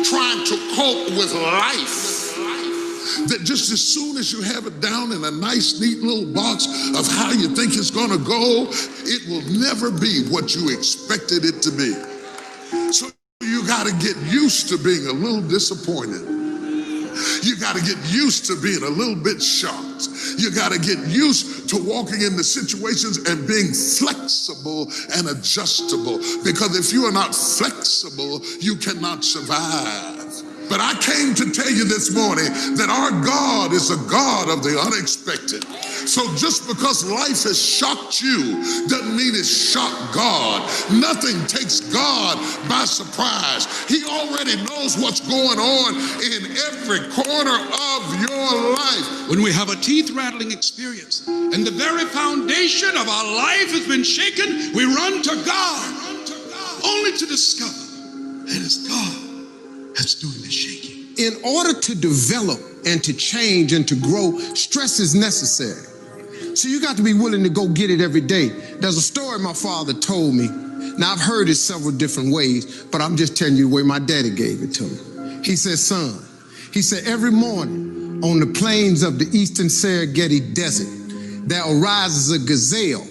trying to cope with life, that just as soon as you have it down in a nice, neat little box of how you think it's gonna go, it will never be what you expected it to be. So you gotta get used to being a little disappointed. You gotta get used to being a little bit shocked. You gotta get used to walking into situations and being flexible and adjustable. Because if you are not flexible, you cannot survive. But I came to tell you this morning that our God is a God of the unexpected. So just because life has shocked you doesn't mean it's shocked God. Nothing takes God by surprise. He already knows what's going on in every corner of your life. When we have a teeth-rattling experience and the very foundation of our life has been shaken, we run to God, only to discover that it's God that's doing the shaking. In order to develop and to change and to grow, stress is necessary. So you got to be willing to go get it every day. There's a story my father told me. Now, I've heard it several different ways, but I'm just telling you the way my daddy gave it to me. He said, son, he said, every morning on the plains of the eastern Serengeti Desert, there arises a gazelle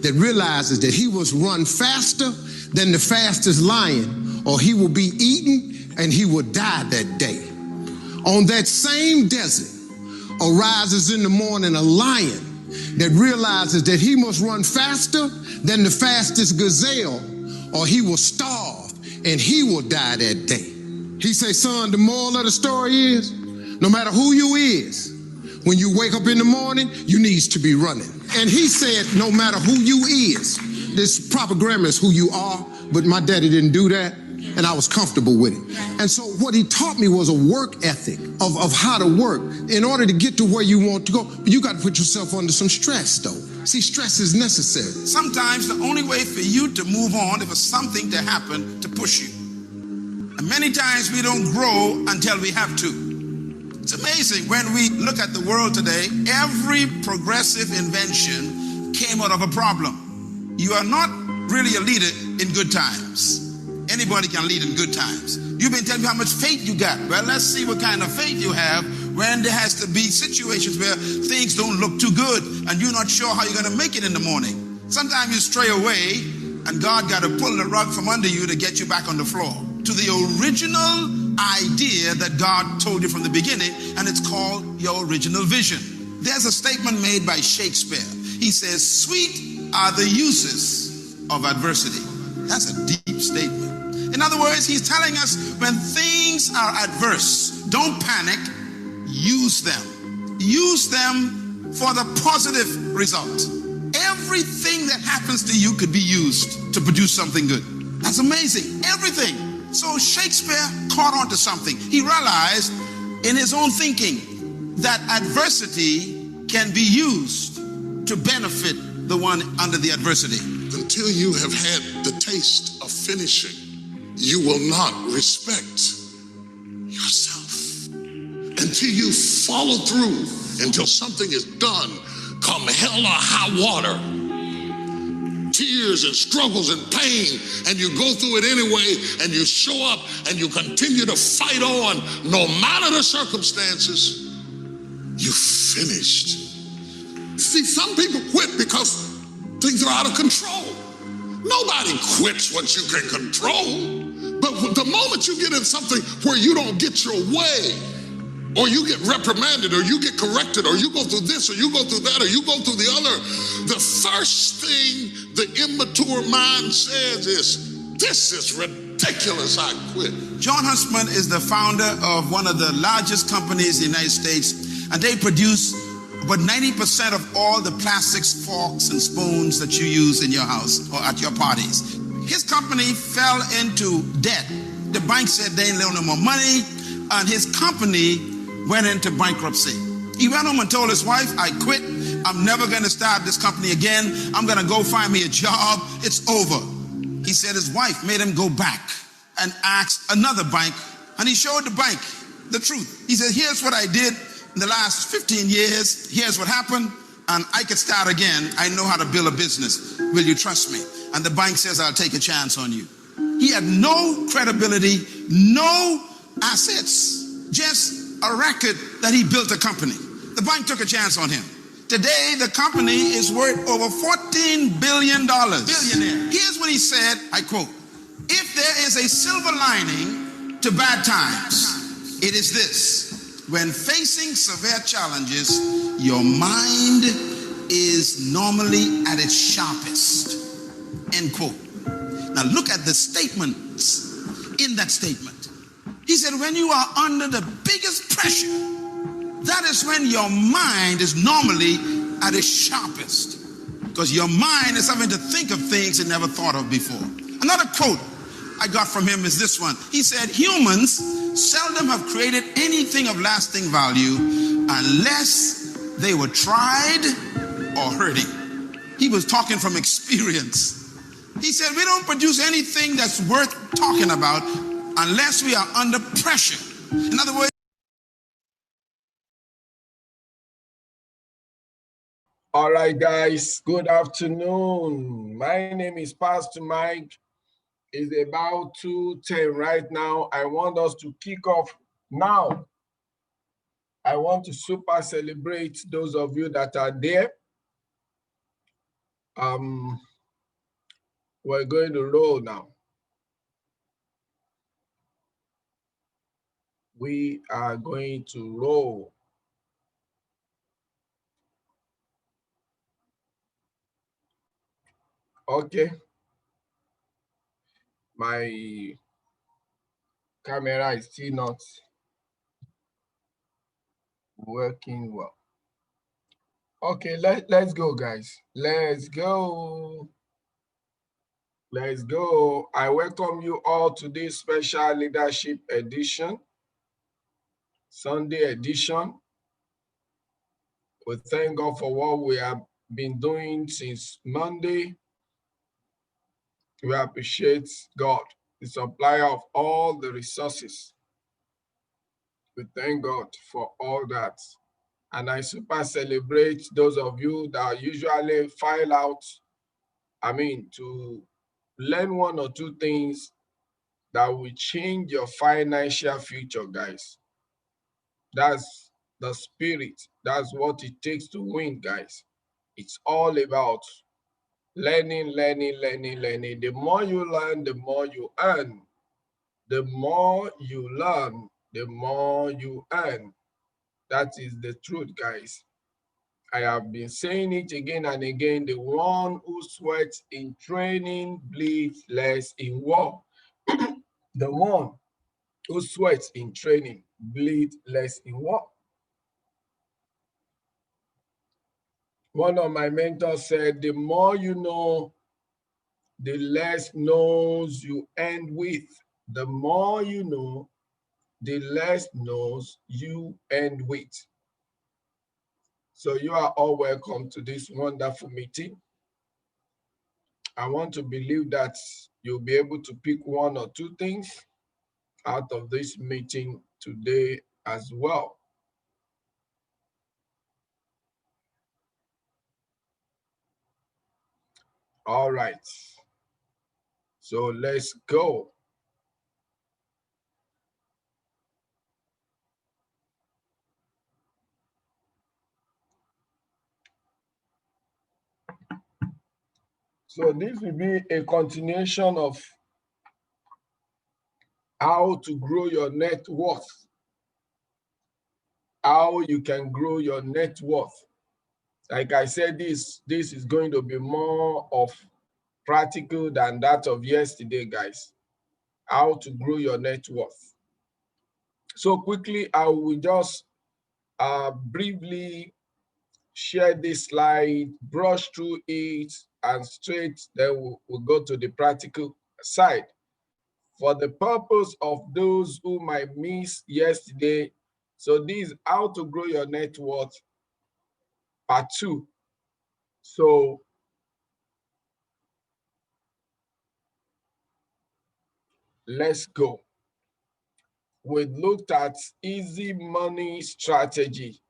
that realizes that he must run faster than the fastest lion, or he will be eaten and he will die that day. On that same desert arises in the morning a lion that realizes that he must run faster than the fastest gazelle, or he will starve and he will die that day. He say, son, the moral of the story is, no matter who you is, when you wake up in the morning, you needs to be running. And he said, no matter who you is, this proper grammar is who you are, but my daddy didn't do that, and I was comfortable with it. And so what he taught me was a work ethic of how to work in order to get to where you want to go. But you got to put yourself under some stress, though. See, stress is necessary. Sometimes the only way for you to move on is for something to happen to push you. And many times we don't grow until we have to. It's amazing when we look at the world today, every progressive invention came out of a problem. You are not really a leader in good times. Anybody can lead in good times. You've been telling me how much faith you got. Well, let's see what kind of faith you have when there has to be situations where things don't look too good and you're not sure how you're going to make it in the morning. Sometimes you stray away and God got to pull the rug from under you to get you back on the floor to the original idea that God told you from the beginning, and it's called your original vision. There's a statement made by Shakespeare. He says, sweet are the uses of adversity. That's a deep statement. In other words, he's telling us when things are adverse, don't panic, use them. Use them for the positive result. Everything that happens to you could be used to produce something good. That's amazing. Everything. So Shakespeare caught on to something. He realized in his own thinking that adversity can be used to benefit the one under the adversity. Until you have had the taste of finishing, you will not respect yourself. Until you follow through, until something is done, come hell or high water, tears and struggles and pain, and you go through it anyway, and you show up and you continue to fight on no matter the circumstances, you finished. See, some people quit because things are out of control. Nobody quits what you can control. But the moment you get in something where you don't get your way, or you get reprimanded, or you get corrected, or you go through this, or you go through that, or you go through the other, the first thing the immature mind says is, this is ridiculous, I quit. John Huntsman is the founder of one of the largest companies in the United States, and they produce about 90% of all the plastics, forks, and spoons that you use in your house or at your parties. His company fell into debt. The bank said they ain't loan no more money, and his company went into bankruptcy. He went home and told his wife, I quit. I'm never going to start this company again. I'm going to go find me a job. It's over. He said his wife made him go back and ask another bank, and he showed the bank the truth. He said, here's what I did in the last 15 years. Here's what happened, and I could start again. I know how to build a business. Will you trust me? And the bank says, I'll take a chance on you. He had no credibility, no assets, just a record that he built a company. The bank took a chance on him. Today, the company is worth over $14 billion. Billionaire. Here's what he said, I quote, "If there is a silver lining to bad times, it is this: when facing severe challenges, your mind is normally at its sharpest." End quote. Now look at the statements in that statement. He said, when you are under the biggest pressure, that is when your mind is normally at its sharpest, because your mind is having to think of things it never thought of before. Another quote I got from him is this one. He said, "Humans seldom have created anything of lasting value unless they were tried or hurting." He was talking from experience. He said, we don't produce anything that's worth talking about unless we are under pressure. In other words, all right, guys, good afternoon. My name is Pastor Mike. It's about 2:10 right now. I want us to kick off now. I want to super celebrate those of you that are there. We're going to roll now. We are going to roll. Okay. My camera is still not working well. Okay, let's go, guys. Let's go. Let's go. I welcome you all to this special leadership edition, Sunday edition. We thank God for what we have been doing since Monday. We appreciate God, the supplier of all the resources. We thank God for all that. And I super celebrate those of you that usually file out, to learn one or two things that will change your financial future, guys. That's the spirit. That's what it takes to win, guys. It's all about learning. The more you learn, the more you earn. The more you learn, the more you earn. That is the truth, guys. I have been saying it again and again. The one who sweats in training bleeds less in war. The one who sweats in training bleeds less in war. One of my mentors said, the more you know, the less knows you end with. The more you know, the less knows you end with. So you are all welcome to this wonderful meeting. I want to believe that you'll be able to pick one or two things out of this meeting today as well. All right. So let's go. So this will be a continuation of how to grow your net worth. How you can grow your net worth. Like I said, this is going to be more of practical than that of yesterday, guys. How to grow your net worth. So quickly, I will just briefly share this slide, brush through it, and straight, then we'll go to the practical side. For the purpose of those who might miss yesterday, so this is how to grow your net worth, part 2. So let's go. We looked at easy money strategy,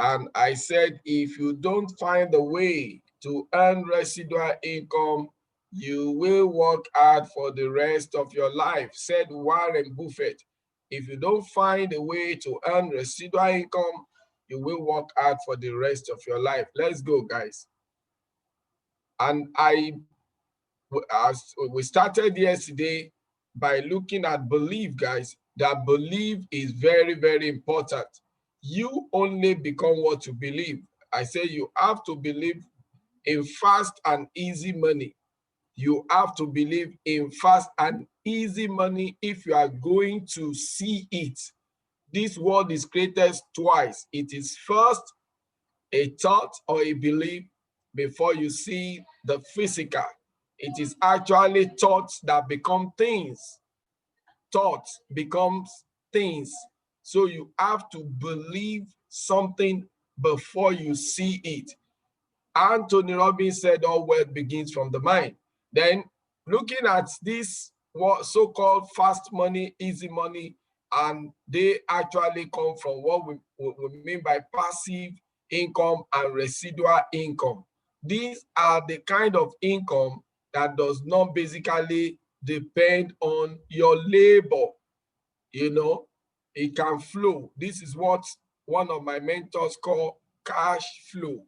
and I said if you don't find a way to earn residual income you will work hard for the rest of your life, said Warren Buffett. If you don't find a way to earn residual income, you will work hard for the rest of your life. Let's go, guys. And as we started yesterday by looking at belief, guys, that belief is very, very important. You only become what you believe. I say you have to believe in fast and easy money. You have to believe in fast and easy money if you are going to see it. This world is created twice. It is first a thought or a belief before you see the physical. It is actually thoughts that become things. Thoughts becomes things. So you have to believe something before you see it. Anthony Robbins said all wealth begins from the mind. Then looking at this so-called fast money, easy money, and they actually come from what we mean by passive income and residual income. These are the kind of income that does not basically depend on your labor. You know, it can flow. This is what one of my mentors call cash flow.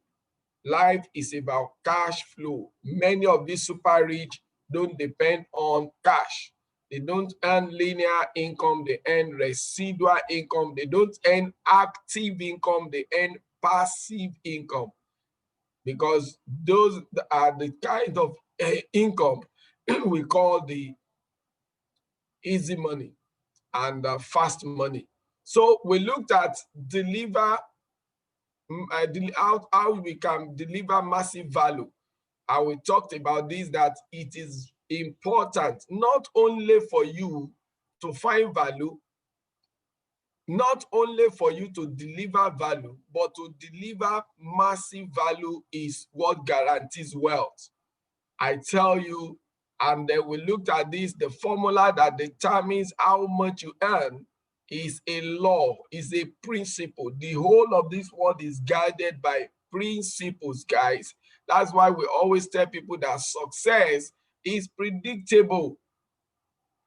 Life is about cash flow. Many of these super rich don't depend on cash. They don't earn linear income, they earn residual income. They don't earn active income, they earn passive income. Because those are the kind of income we call the easy money and fast money. So we looked at how we can deliver massive value. And we talked about this, that it is important not only for you to find value, not only for you to deliver value, but to deliver massive value is what guarantees wealth. I tell you, and then we looked at this, the formula that determines how much you earn is a law, is a principle. The whole of this world is guided by principles, guys. That's why we always tell people that success is predictable,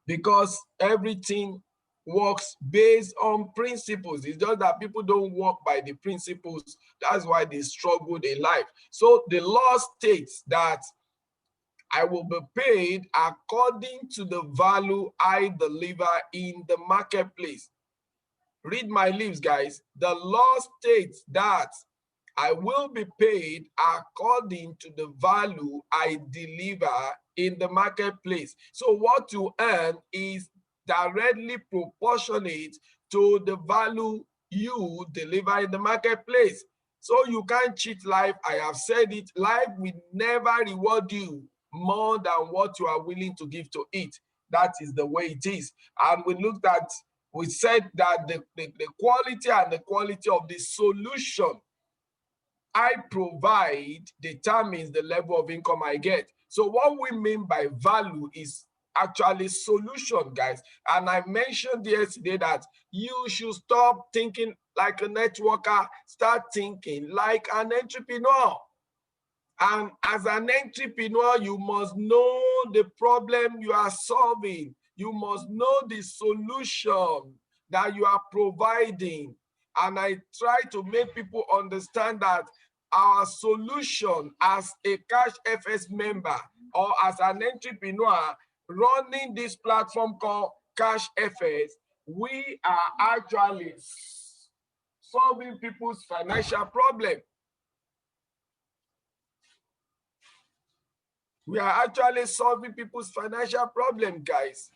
because everything works based on principles. It's just that people don't work by the principles. That's why they struggled in life. So the law states that I will be paid according to the value I deliver in the marketplace. Read my lips, guys. The law states that I will be paid according to the value I deliver in the marketplace. So what you earn is directly proportionate to the value you deliver in the marketplace. So you can't cheat life. I have said it. Life will never reward you more than what you are willing to give to it. That is the way it is. And we said that the quality and the quality of the solution I provide determines the level of income I get. So what we mean by value is actually solution, guys. And I mentioned yesterday that you should stop thinking like a networker, start thinking like an entrepreneur. And as an entrepreneur, you must know the problem you are solving. You must know the solution that you are providing. And I try to make people understand that our solution as a Cash FS member or as an entrepreneur running this platform called Cash FS, we are actually solving people's financial problem. We are actually solving people's financial problem, guys.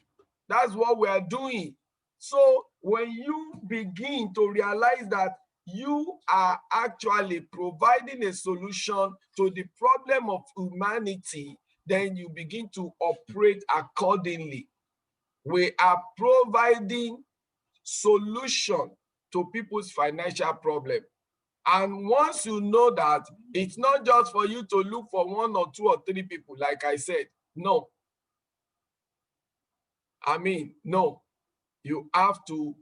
That's what we are doing. So when you begin to realize that you are actually providing a solution to the problem of humanity, then you begin to operate accordingly. We are providing solution to people's financial problem. And once you know that, it's not just for you to look for 1 or 2 or 3 people, like I said. No. No. You have to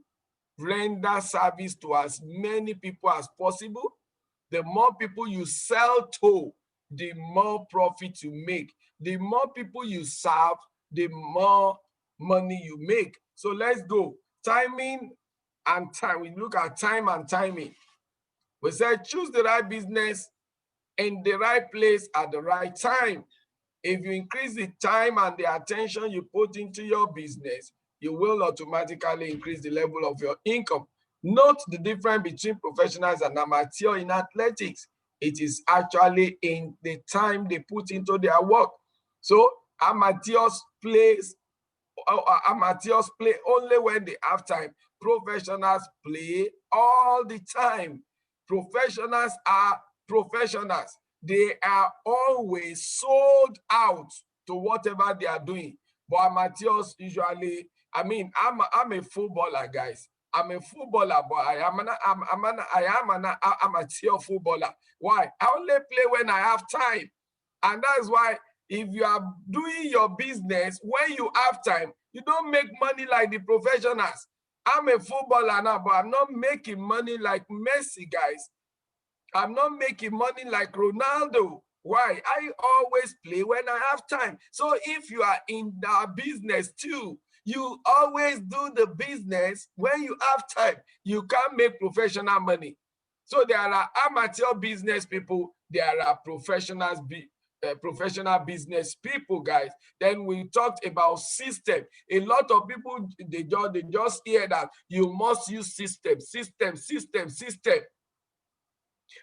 render service to as many people as possible. The more people you sell to, the more profit you make. the more people you serve, the more money you make. So let's go. Timing and time. We look at time and timing. We said choose the right business in the right place at the right time. If you increase the time and the attention you put into your business, you will automatically increase the level of your income. Note the difference between professionals and amateurs in athletics. It is actually in the time they put into their work. So amateurs play only when they have time. Professionals play all the time. Professionals are professionals. They are always sold out to whatever they are doing. But amateurs usually, I'm a footballer, guys. I'm a footballer, but I am an amateur footballer. Why? I only play when I have time. And that's why if you are doing your business when you have time, you don't make money like the professionals. I'm a footballer now, but I'm not making money like Messi, guys. I'm not making money like Ronaldo. Why? I always play when I have time. So if you are in the business too, you always do the business when you have time. You can't make professional money. So there are amateur business people, there are professional business people, guys. Then we talked about system. A lot of people, they just hear that you must use system.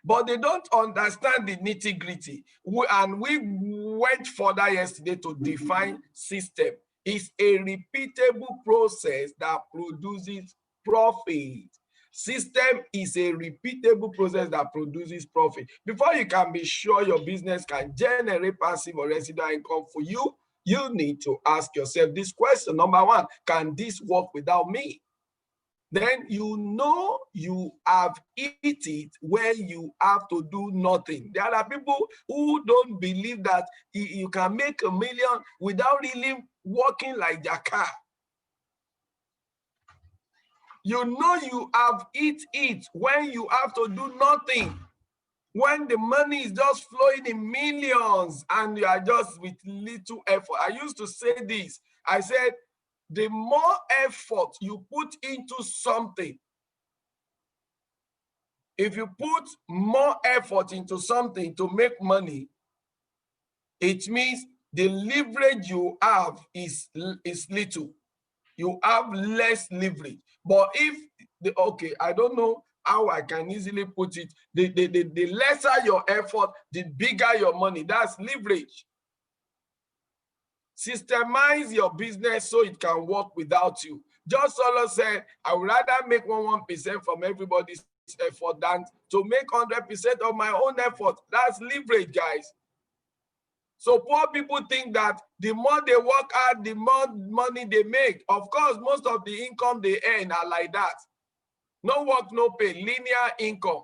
But they don't understand the nitty-gritty. And we went further yesterday to define system. It's a repeatable process that produces profit. System is a repeatable process that produces profit. Before you can be sure your business can generate passive or residual income for you, you need to ask yourself this question. Number one, can this work without me? Then you know you have hit it where you have to do nothing. There are people who don't believe that you can make $1 million without really working like their car. You know you have hit it when you have to do nothing. When the money is just flowing in millions and you are just with little effort. I used to say this. I said, the more effort you put into something, if you put more effort into something to make money, it means the leverage you have is little. You have less leverage. But if I don't know how I can easily put it. The lesser your effort, the bigger your money. That's leverage. Systemize your business so it can work without you. Just Solo said, I would rather make 1% from everybody's effort than to make 100% of my own effort. That's leverage, guys. So poor people think that the more they work hard, the more money they make. Of course, most of the income they earn are like that. No work, no pay, linear income.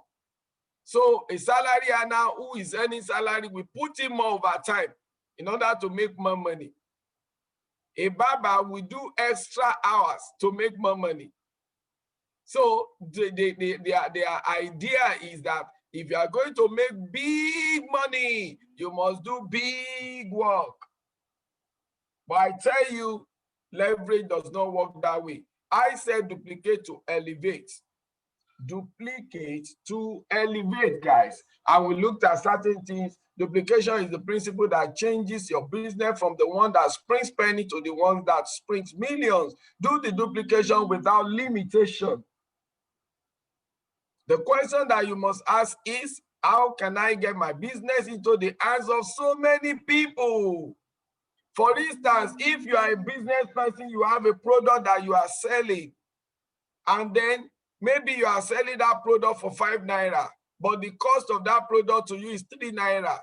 So a salary earner who is earning salary, we put in more overtime in order to make more money. A barber will do extra hours to make more money. So their idea is that if you are going to make big money, you must do big work. But I tell you, leverage does not work that way. I said duplicate to elevate. Duplicate to elevate, guys. And we looked at certain things. Duplication is the principle that changes your business from the one that springs penny to the one that springs millions. Do the duplication without limitation. The question that you must ask is, how can I get my business into the hands of so many people? For instance, if you are a business person, you have a product that you are selling, and then maybe you are selling that product for 5 naira, but the cost of that product to you is 3 naira.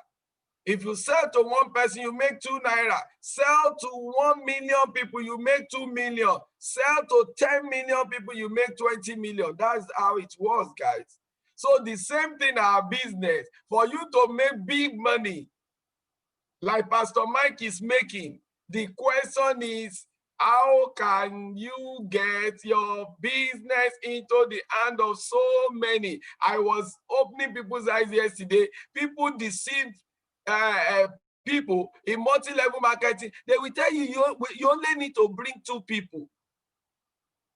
If you sell to one person, you make 2 naira. Sell to 1 million people, you make 2 million. Sell to 10 million people, you make 20 million. That's how it was, guys. So the same thing in our business. For you to make big money, like Pastor Mike is making, the question is, how can you get your business into the hand of so many? I was opening people's eyes yesterday. People deceived people in multi-level marketing, they will tell you, you only need to bring 2 people.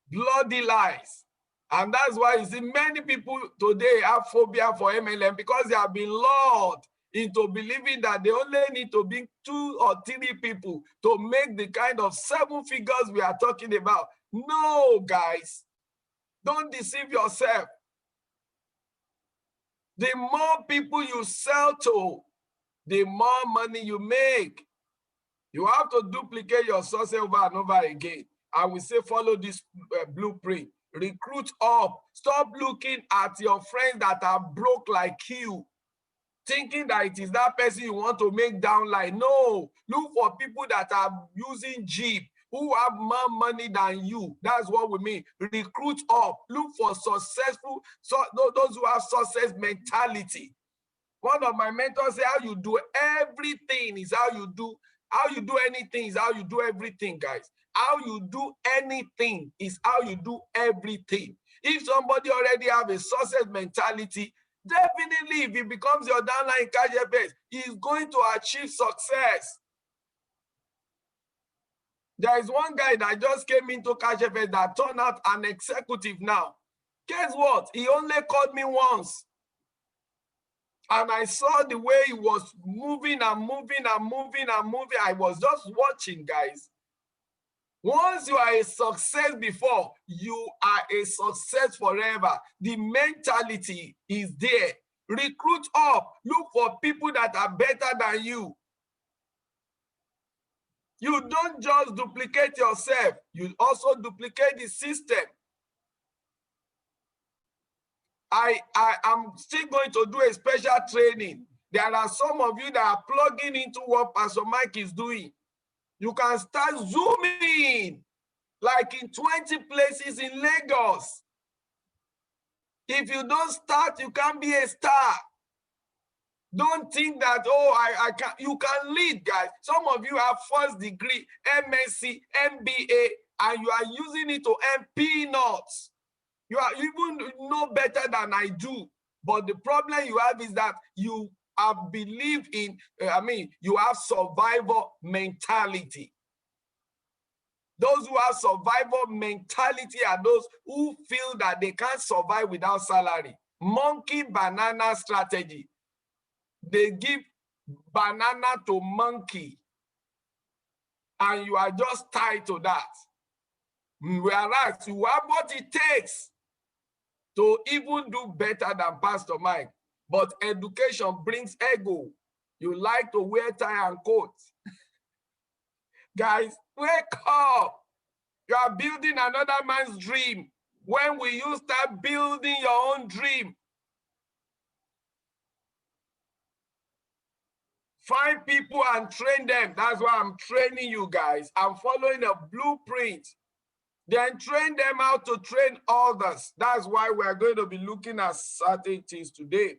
Bloody lies. And that's why you see many people today have phobia for MLM, because they have been lured into believing that they only need to bring 2 or 3 people to make the kind of 7 figures we are talking about. No, guys, don't deceive yourself. The more people you sell to, the more money you make. You have to duplicate your success over and over again. I will say, follow this blueprint. Recruit up. Stop looking at your friends that are broke like you, thinking that it is that person you want to make downline. No, look for people that are using Jeep, who have more money than you. That's what we mean. Recruit up. Look for successful, those who have success mentality. One of my mentors said, how you do everything is how you do. How you do anything is how you do everything, guys. How you do anything is how you do everything. If somebody already have a success mentality, definitely if he becomes your downline cash FS, he is going to achieve success. There is one guy that just came into cash FS that turned out an executive now. Guess what? He only called me once. And I saw the way he was moving and moving and moving and moving. I was just watching, guys. Once you are a success before, you are a success forever. The mentality is there. Recruit up. Look for people that are better than you. You don't just duplicate yourself. You also duplicate the system. I am still going to do a special training. There are some of you that are plugging into what Pastor Mike is doing. You can start zooming like in 20 places in Lagos. If you don't start, you can't be a star. Don't think that, oh, I can. You can lead, guys. Some of you have first degree, MSc, MBA, and you are using it to earn peanuts. You are even know better than I do. But the problem you have is that you have believed in, you have survival mentality. Those who have survival mentality are those who feel that they can't survive without salary. Monkey banana strategy. They give banana to monkey, and you are just tied to that. Whereas you have what it takes to even do better than Pastor Mike. But education brings ego. You like to wear tie and coat. Guys, wake up. You are building another man's dream. When will you start building your own dream? Find people and train them. That's why I'm training you guys. I'm following a blueprint. Then train them how to train others. That's why we're going to be looking at certain things today.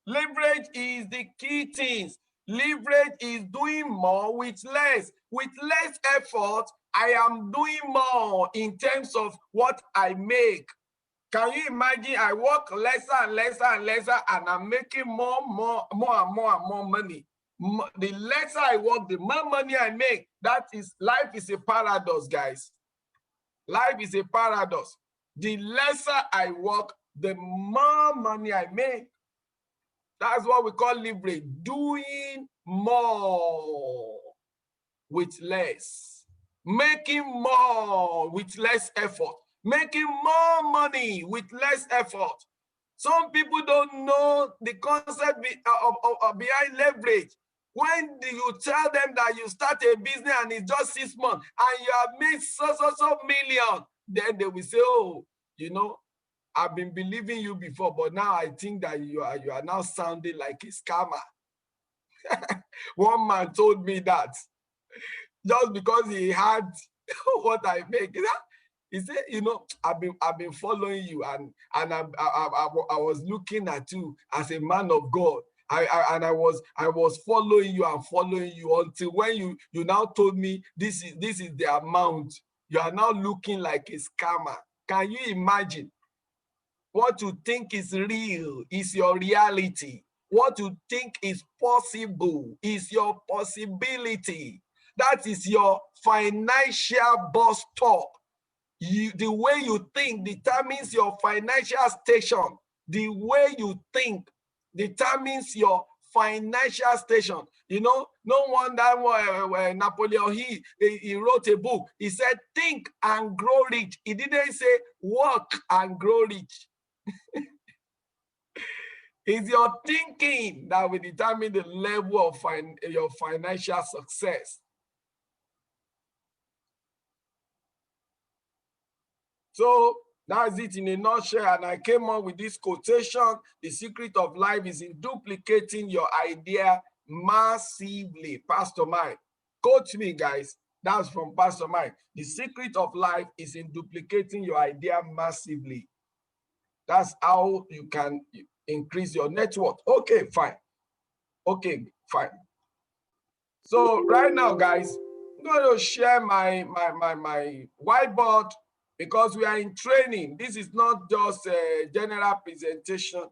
Leverage is the key things. Leverage is doing more with less. With less effort, I am doing more in terms of what I make. Can you imagine? I work lesser and lesser and lesser, and I'm making more and more money. The lesser I work, the more money I make. That is, life is a paradox, guys. Life is a paradox. The lesser I work, the more money I make. That's what we call leverage. Doing more with less. Making more with less effort. Making more money with less effort. Some people don't know the concept behind leverage. When you tell them that you start a business and it's just 6 months and you have made so million, then they will say, oh, you know, I've been believing you before, but now I think that you are now sounding like a scammer. One man told me that just because he had what I make. He said, you know, I've been following you, and I was looking at you as a man of God. I was following you until when you now told me this is the amount. You are now looking like a scammer. Can you imagine? What you think is real is your reality. What you think is possible is your possibility. That is your financial bus stop. The way you think determines your financial station. The way you think determines your financial station. You know, no wonder Napoleon he wrote a book. He said, think and grow rich. He didn't say work and grow rich. It's your thinking that will determine the level of your financial success. So that's it in a nutshell. And I came up with this quotation: the secret of life is in duplicating your idea massively. Pastor Mike, coach me, guys. That's from Pastor Mike. The secret of life is in duplicating your idea massively. That's how you can increase your net worth. Okay, fine. Okay, fine. So right now, guys, I'm going to share my whiteboard because we are in training. This is not just a general presentation.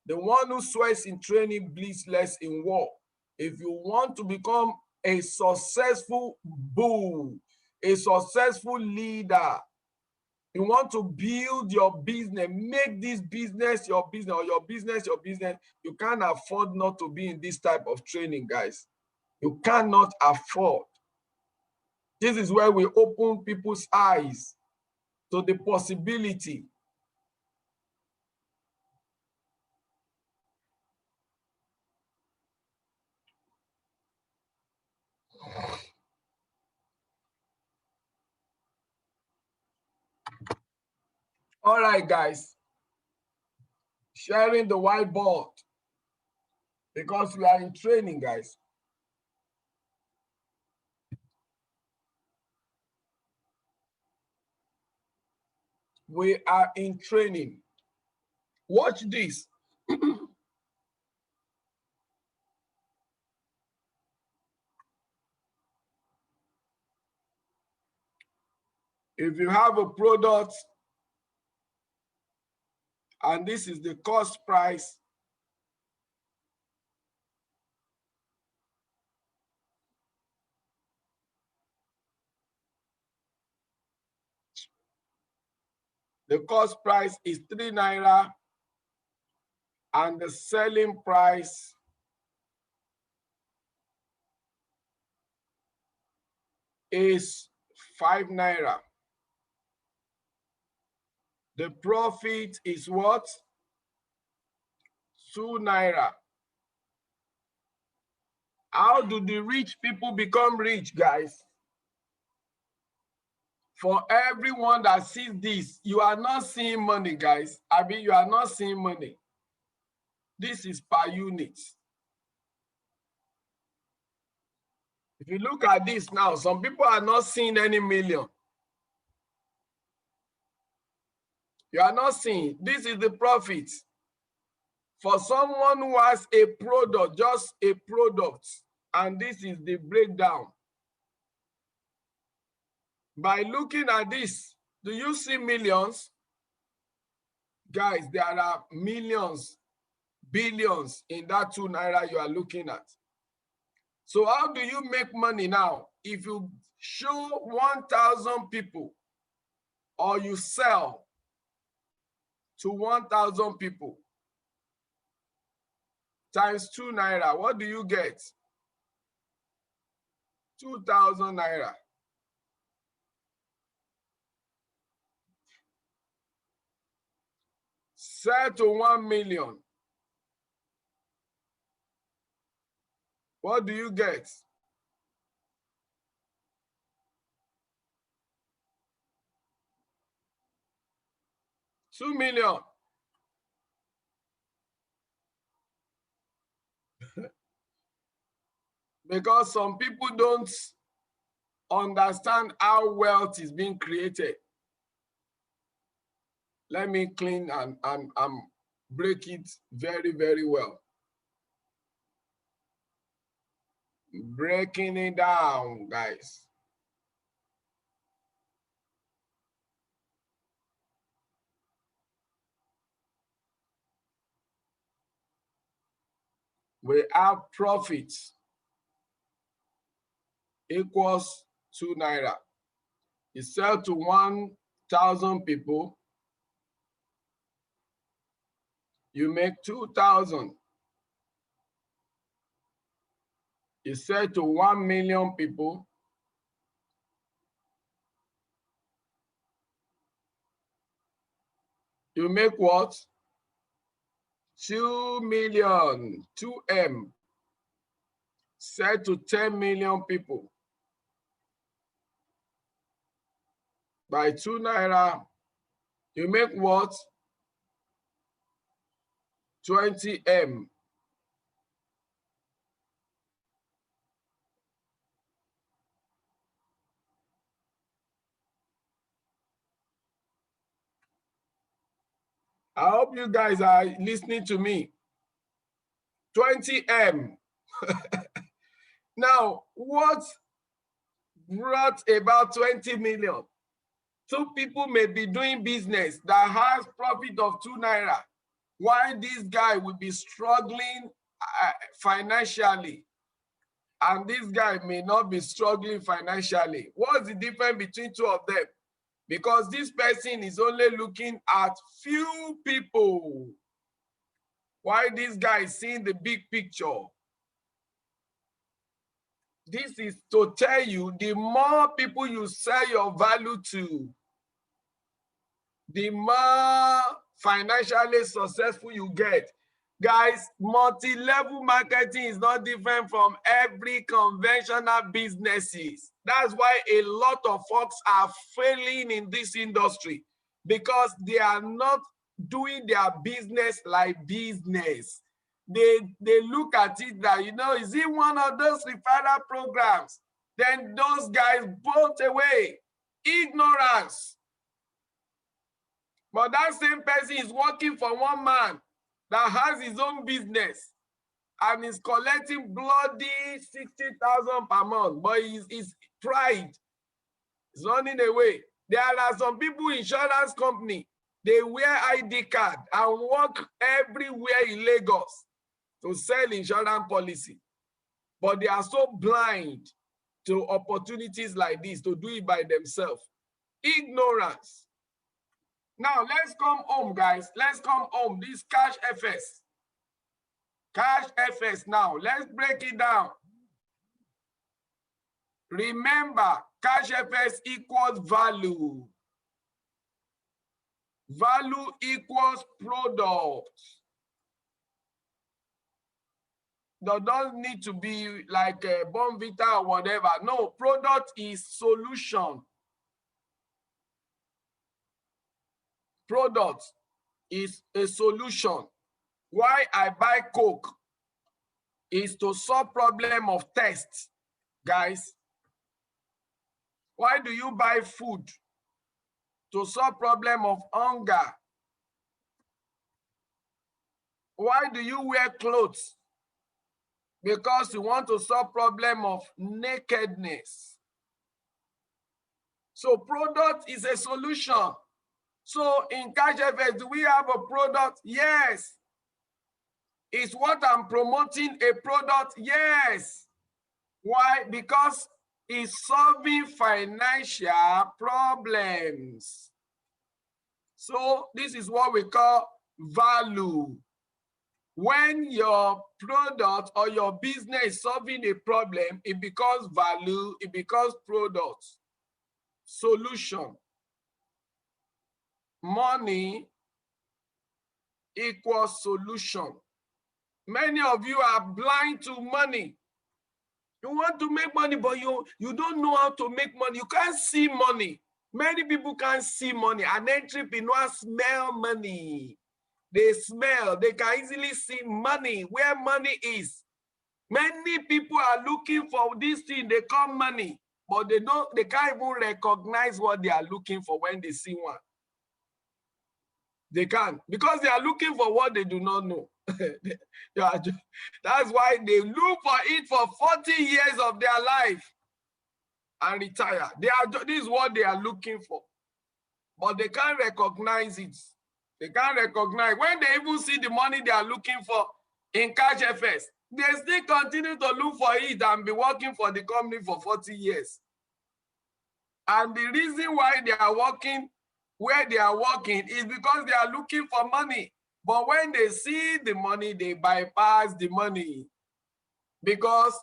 The one who sweats in training bleeds less in war. If you want to become a successful bull, a successful leader, you want to build your business, make this business your business, or your business your business, you can't afford not to be in this type of training, guys. You cannot afford. This is where we open people's eyes to the possibility. All right, guys. Sharing the whiteboard because we are in training, guys. We are in training. Watch this. If you have a product and this is the cost price, the cost price is 3 naira and the selling price is 5 naira. The profit is what? 2 naira. How do the rich people become rich, guys? For everyone that sees this, you are not seeing money, guys. I mean, you are not seeing money. This is per unit. If you look at this now, some people are not seeing any million. You are not seeing. This is the profit. For someone who has a product, just a product, and this is the breakdown. By looking at this, do you see millions? Guys, there are millions, billions in that 2 naira you are looking at. So how do you make money now? If you show 1,000 people or you sell to 1,000 people times 2 naira, what do you get? 2,000 naira. Sell to 1 million. What do you get? 2 million. Because some people don't understand how wealth is being created. Let me clean and break it very, very well. Breaking it down, guys. we have profits equals 2 naira. You sell to 1,000 people, you make 2,000. You sell to 1 million people, you make what? 2 million, 2M. Sell to 10 million people. By 2 naira, you make what? 20M. I hope you guys are listening to me. 20M. Now, what brought about 20 million? Two people may be doing business that has profit of 2 naira, while this guy will be struggling financially, and this guy may not be struggling financially. What's the difference between two of them? Because this person is only looking at few people, while this guy is seeing the big picture. This is to tell you, the more people you sell your value to, the more financially successful you get. Guys, multi-level marketing is not different from every conventional businesses. That's why a lot of folks are failing in this industry, because they are not doing their business like business. They look at it that, you know, is it one of those referral programs? Then those guys bolt away. Ignorance. But that same person is working for one man that has his own business and is collecting bloody 60,000 per month, but his pride is running away. There are some people in insurance company, they wear ID card and work everywhere in Lagos to sell insurance policy, but they are so blind to opportunities like this to do it by themselves. Ignorance. Now let's come home, guys. Let's come home. This cash FS. Cash FS now. Let's break it down. Remember, cash FS equals value. Value equals product. There doesn't need to be like a Bonvita or whatever. No, product is solution. Product is a solution. Why I buy Coke is to solve problem of thirst, guys. Why do you buy food? To solve problem of hunger. Why do you wear clothes? Because you want to solve problem of nakedness. So product is a solution. So in Cash FS, do we have a product? Yes. Is what I'm promoting a product? Yes. Why? Because it's solving financial problems. So this is what we call value. When your product or your business is solving a problem, it becomes value, it becomes product. Solution. Money equals solution. Many of you are blind to money. You want to make money, but you don't know how to make money. You can't see money. Many people can't see money. An entrepreneur smell money. They smell, they can easily see money, where money is. Many people are looking for this thing they call money, but they can't even recognize what they are looking for when they see one. They can't, because they are looking for what they do not know. That's why they look for it for 40 years of their life and retire. This is what they are looking for, but they can't recognize it. They can't recognize. When they even see the money they are looking for in Cash FS, they still continue to look for it and be working for the company for 40 years. And the reason why they are working where they are working is because they are looking for money. But when they see the money, they bypass the money. Because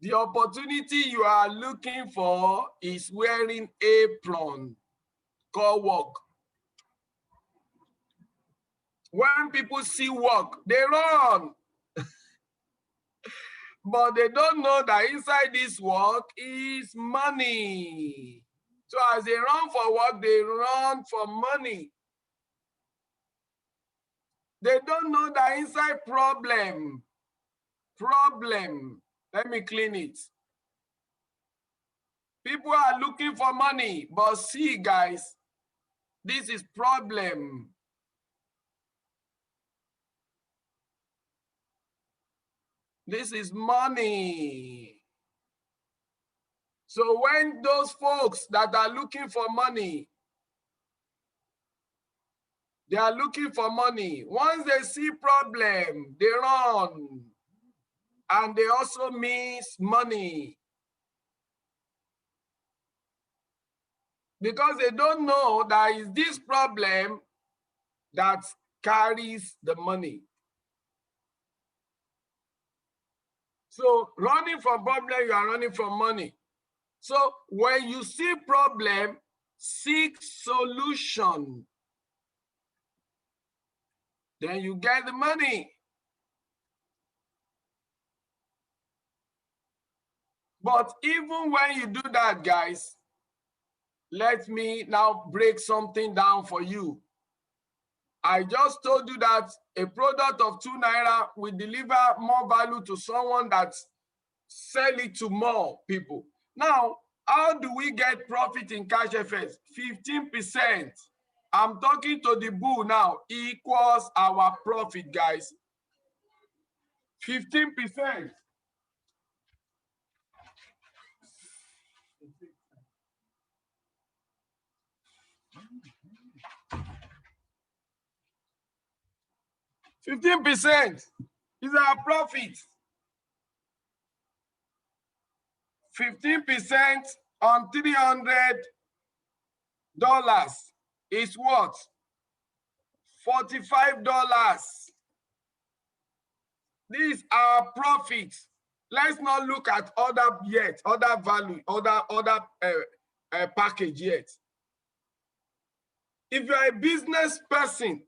the opportunity you are looking for is wearing apron, called work. When people see work, they run. But they don't know that inside this work is money. So as they run for work, they run for money. They don't know that inside problem. Let me clean it. People are looking for money, but see, guys, this is problem. This is money. So when those folks that are looking for money, they are looking for money. Once they see problem, they run. And they also miss money. Because they don't know that it's this problem that carries the money. So running from problem, you are running from money. So when you see problem, seek solution. Then you get the money. But even when you do that, guys, let me now break something down for you. I just told you that a product of 2 naira will deliver more value to someone that sell it to more people. Now, how do we get profit in cash FX? 15%. I'm talking to the bull now, equals our profit, guys. 15%. 15% is our profit. 15% on $300 is what? $45. These are profits. Let's not look at other value, other package yet. If you're a business person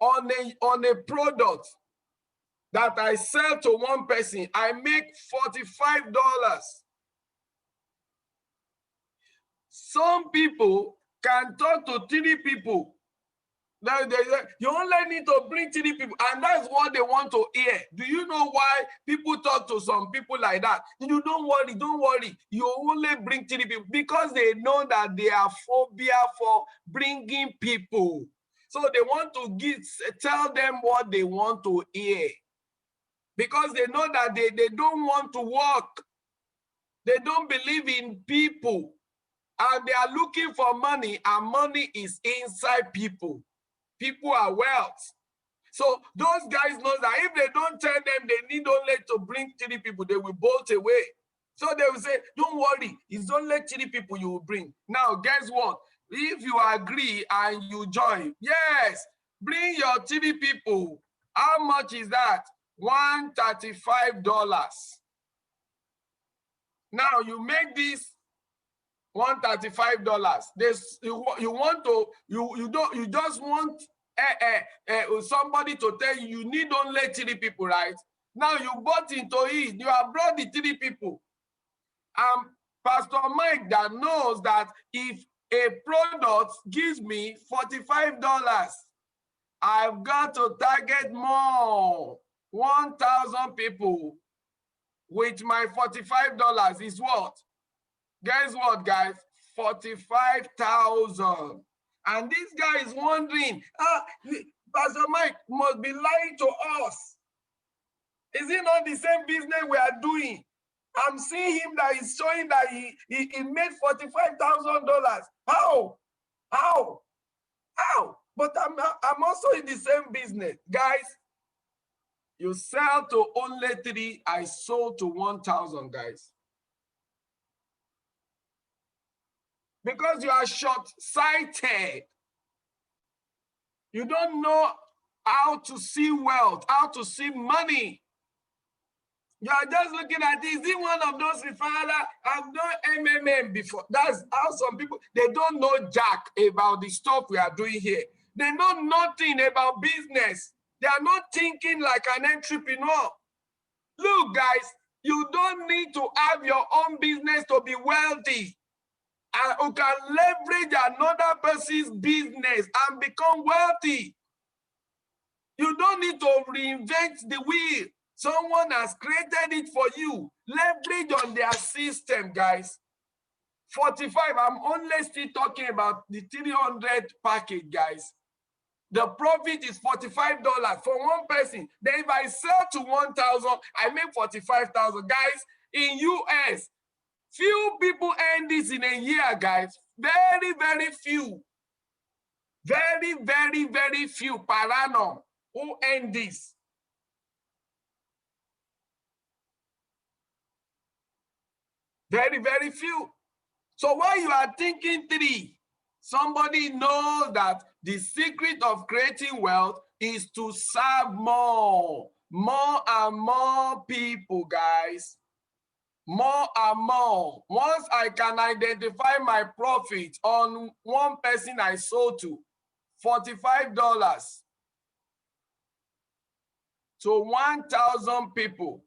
on a product that I sell to one person, I make $45. Some people can talk to 3 people. You only need to bring 3 people, and that's what they want to hear. Do you know why people talk to some people like that? You don't worry. You only bring 3 people because they know that they are phobia for bringing people. So they want to tell them what they want to hear because they know that they don't want to work. They don't believe in people, and they are looking for money, and money is inside people. People are wealth. So those guys know that if they don't tell them they need only to bring 3 people, they will bolt away. So they will say, don't worry, it's only 3 people you will bring. Now, guess what? If you agree and you join, yes, bring your 3 people. How much is that? $135. Now you make this $135. You just want somebody to tell you you need only 3 people, right? Now you bought into it. You have brought the 3 people. Pastor Mike that knows that if a product gives me $45, I've got to target more. 1,000 people with my $45 is what? Guess what, guys? 45,000. And this guy is wondering, Pastor Mike must be lying to us. Is it not the same business we are doing? I'm seeing him that is showing that he made $45,000. How? But I'm also in the same business. Guys, You sell to only 3, I sold to 1,000, guys. Because you are short-sighted. You don't know how to see wealth, how to see money. You are just looking at this. Is it one of those refiners? I've done MMM before. That's how some people, they don't know jack about the stuff we are doing here. They know nothing about business. They are not thinking like an entrepreneur. Look, guys, you don't need to have your own business to be wealthy. And you can leverage another person's business and become wealthy. You don't need to reinvent the wheel. Someone has created it for you. Leverage on their system, guys. 45, I'm only still talking about the 300 package, guys. The profit is $45 for one person. Then if I sell to 1,000, I make 45,000. Guys, in US, few people earn this in a year, guys. Very, very few. Very, very, very few per annum who earn this. Very, very few. So while you are thinking 3, somebody knows that the secret of creating wealth is to serve more and more people, guys. More and more. Once I can identify my profit on one person I sold to, $45 to 1,000 people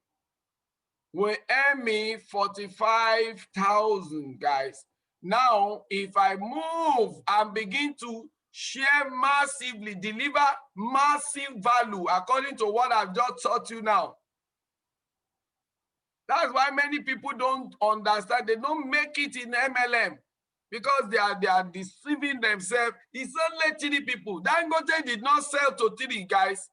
will earn me 45,000, guys. Now, if I move and begin to share massively, deliver massive value according to what I've just taught you now. That's why many people don't understand. They don't make it in MLM because they are deceiving themselves. It's only 3 people. Dangote did not sell to 3 guys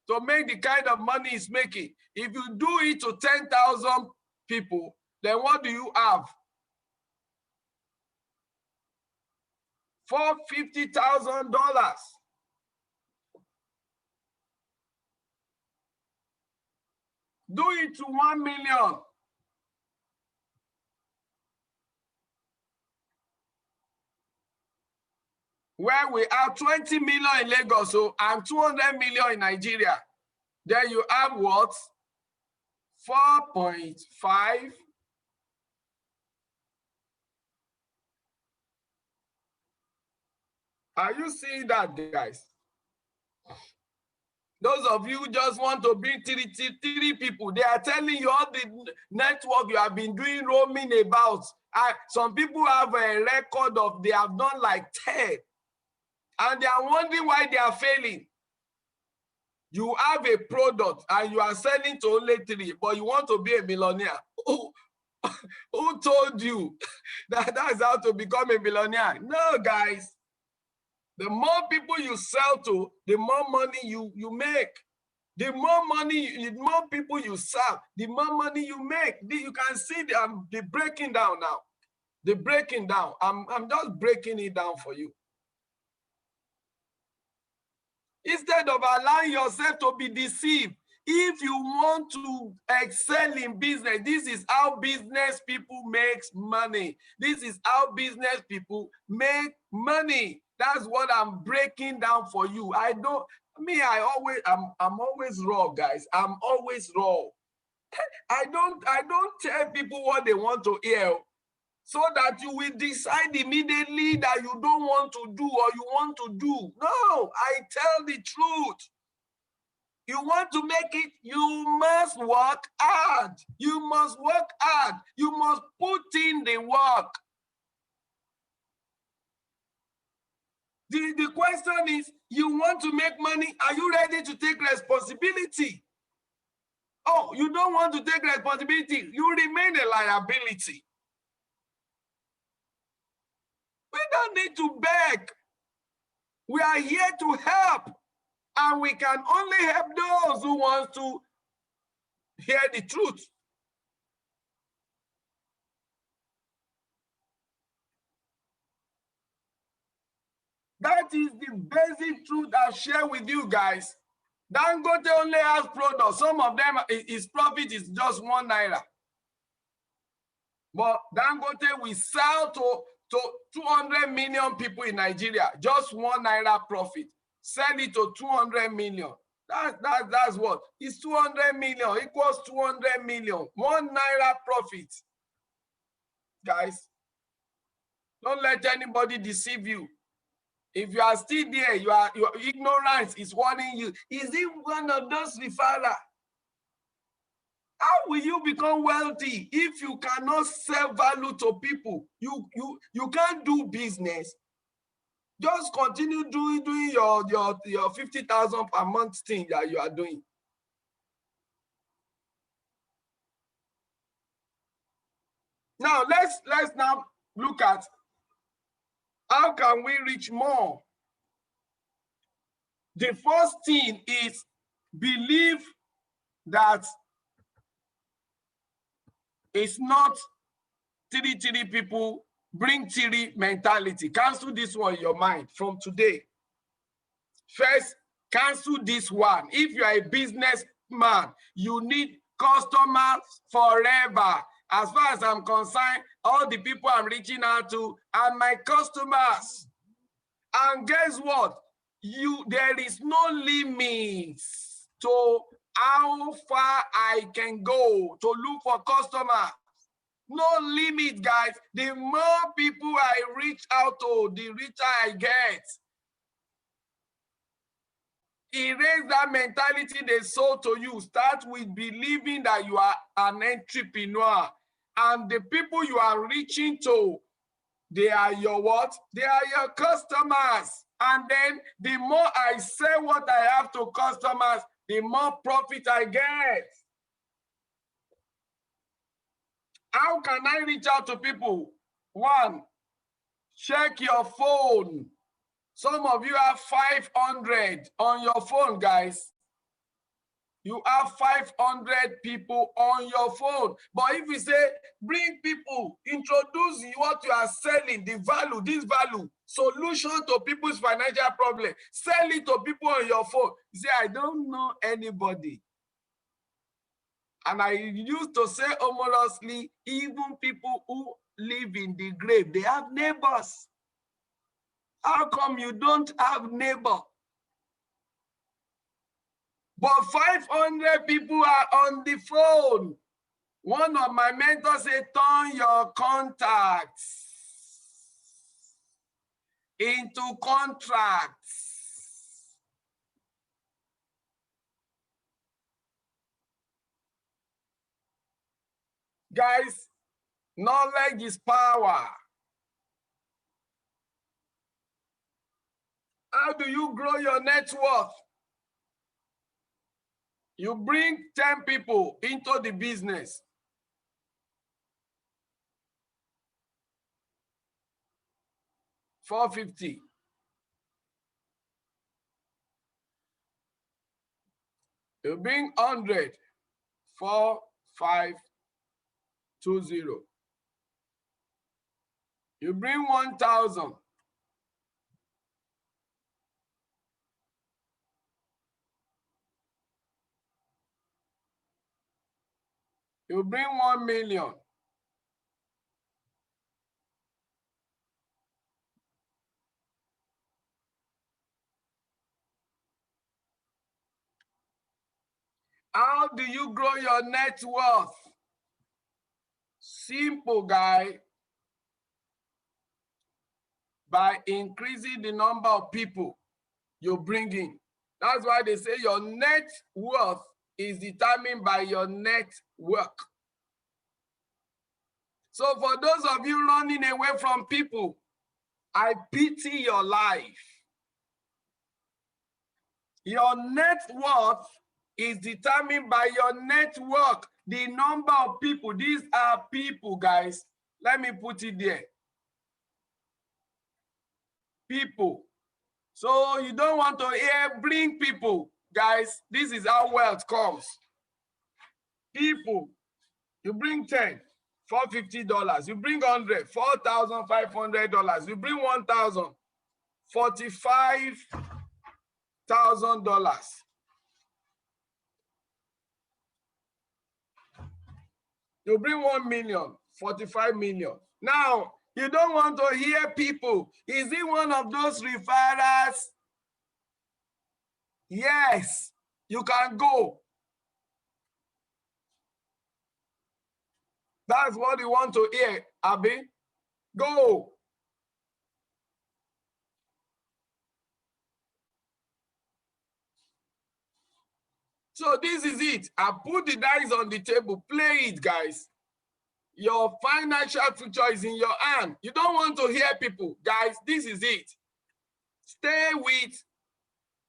to make the kind of money he's making. If you do it to 10,000 people, then what do you have? $450,000. Do it to 1 million. Where we have 20 million in Lagos, so and 200 million in Nigeria. Then you have what? 4.5. Are you seeing that, guys? Those of you who just want to bring 3 people, they are telling you all the network you have been doing roaming about. Some people have a record of they have done like 10. And they are wondering why they are failing. You have a product and you are selling to only 3, but you want to be a millionaire. Who told you that that's how to become a millionaire? No, guys. The more people you sell to, the more money you make. The more money, the more people you serve, the more money you make. You can see the breaking down now. The breaking down. I'm just breaking it down for you. Instead of allowing yourself to be deceived, if you want to excel in business, this is how business people make money. This is how business people make money. That's what I'm breaking down for you. I'm always raw, guys. I'm always raw. I don't tell people what they want to hear, so that you will decide immediately that you don't want to do or you want to do. No, I tell the truth. You want to make it, you must work hard. You must work hard. You must put in the work. The question is, you want to make money, are you ready to take responsibility? Oh, you don't want to take responsibility, you remain a liability. We don't need to beg. We are here to help. And we can only help those who want to hear the truth. That is the basic truth I'll share with you guys. Dangote only has products. Some of them, his profit is just 1 naira. But Dangote will sell to 200 million people in Nigeria, just 1 naira profit. Sell it to 200 million. That's what? It's 200 million equals 200 million. 1 naira profit. Guys, don't let anybody deceive you. If you are still there, your ignorance is warning you. Is it one of those referrals? How will you become wealthy if you cannot sell value to people? You can't do business. Just continue doing your 50,000 per month thing that you are doing. Now let's now look at how can we reach more. The first thing is believe that it's not 3 people, bring 3 mentality. Cancel this one in your mind from today. First, cancel this one. If you are a businessman, you need customers forever. As far as I'm concerned, all the people I'm reaching out to are my customers. And guess what? There is no limit to how far I can go to look for customers. No limit, guys. The more people I reach out to, the richer I get. Erase that mentality they sold to you. Start with believing that you are an entrepreneur. And the people you are reaching to, they are your what? They are your customers. And then the more I sell what I have to customers, the more profit I get. How can I reach out to people? 1, check your phone. Some of you have 500 on your phone, guys. You have 500 people on your phone. But if you say, bring people, introduce what you are selling, the value, this value, solution to people's financial problem, sell it to people on your phone. You say, I don't know anybody. And I used to say humorously, even people who live in the grave, they have neighbors. How come you don't have neighbor? But 500 people are on the phone. One of my mentors said, turn your contacts into contracts. Guys, knowledge is power. How do you grow your net worth? You bring 10 people into the business. $450. You bring 100. 4520. You bring 1,000. You bring 1 million. How do you grow your net worth? Simple, guy. By increasing the number of people you bring in. That's why they say your net worth is determined by your network. So for those of you running away from people, I pity your life. Your net worth is determined by your network, the number of people. These are people, guys. Let me put it there. People. So you don't want to hear bring people. Guys, this is how wealth comes. People. You bring 10, $450. You bring 100, $4,500. You bring 1,000, $45,000. You bring 1 million, 45 million. Now, you don't want to hear people. Is he one of those referrals? Yes, you can go. That's what you want to hear, Abi. Go. So this is it. I put the dice on the table. Play it, guys. Your financial future is in your hand. You don't want to hear people. Guys, this is it. Stay with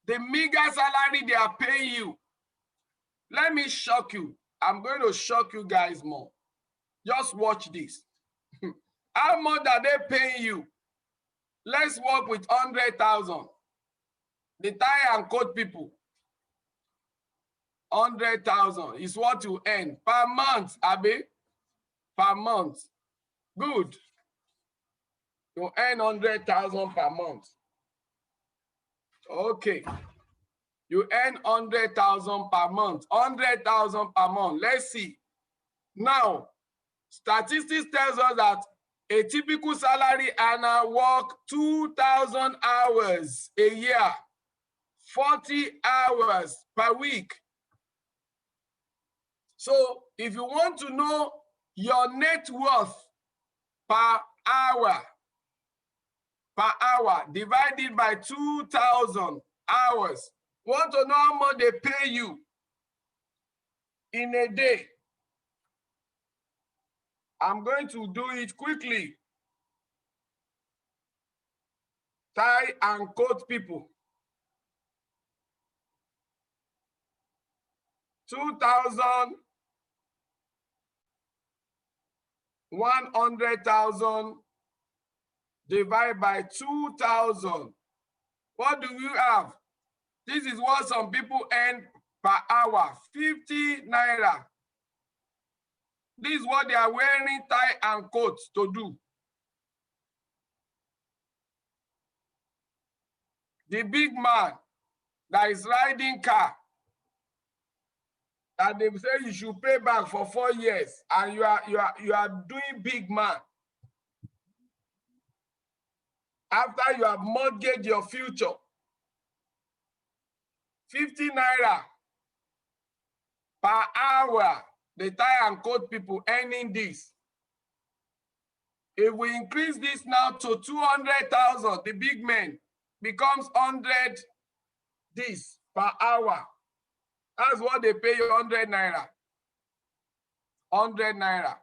the meager salary they are paying you. Let me shock you. I'm going to shock you guys more. Just watch this. How much are they paying you? Let's work with 100,000. The tie and coat people. 100,000 is what you earn per month, Abi. Per month. Good. You earn 100,000 per month. Okay. You earn 100,000 per month. 100,000 per month. Let's see. Now, statistics tells us that a typical salary earner work 2,000 hours a year, 40 hours per week. So if you want to know your net worth per hour, divided by 2,000 hours, want to know how much they pay you in a day? I'm going to do it quickly. Tie and coat people. 2,000, 100,000 divided by 2,000. What do you have? This is what some people earn per hour, 50 naira. This is what they are wearing tie and coat to do. The big man that is riding car, that they say you should pay back for 4 years, and you are doing big man. After you have mortgaged your future, 50 naira per hour, the tie and coat people earning this. If we increase this now to 200,000, the big men becomes 100 this per hour. That's what they pay you, 100 naira. 100 naira.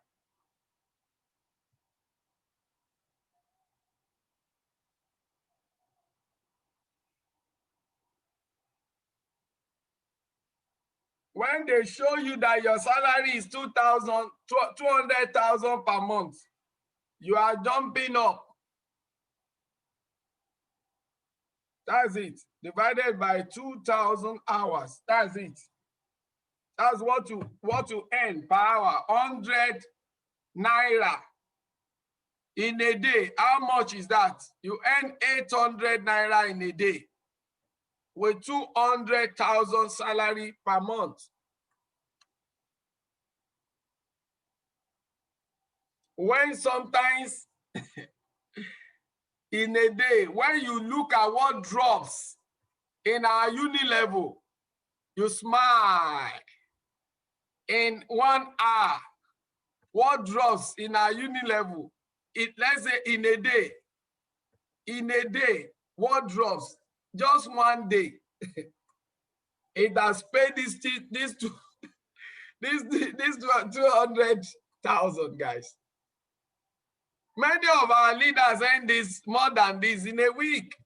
When they show you that your salary is 200,000 per month, you are jumping up. That's it. Divided by 2,000 hours. That's it. That's what you earn per hour. 100 naira in a day. How much is that? You earn 800 naira in a day with 200,000 salary per month. When sometimes in a day, when you look at what drops in our uni level, you smile. In 1 hour, what drops in our uni level? Let's say in a day, what drops? Just 1 day. It has paid this 200,000, guys. Many of our leaders earn this more than this in a week.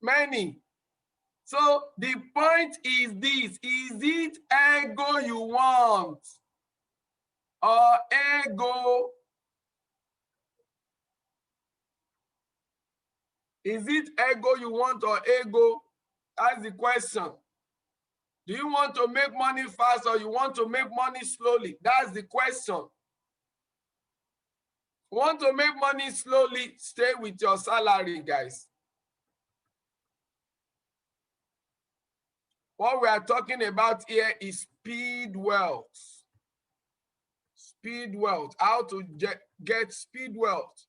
Many. So the point is this: is it ego you want, or ego? Is it ego you want or ego? That's the question. Do you want to make money fast or you want to make money slowly? That's the question. Want to make money slowly? Stay with your salary, guys. What we are talking about here is speed wealth. Speed wealth. How to get speed wealth.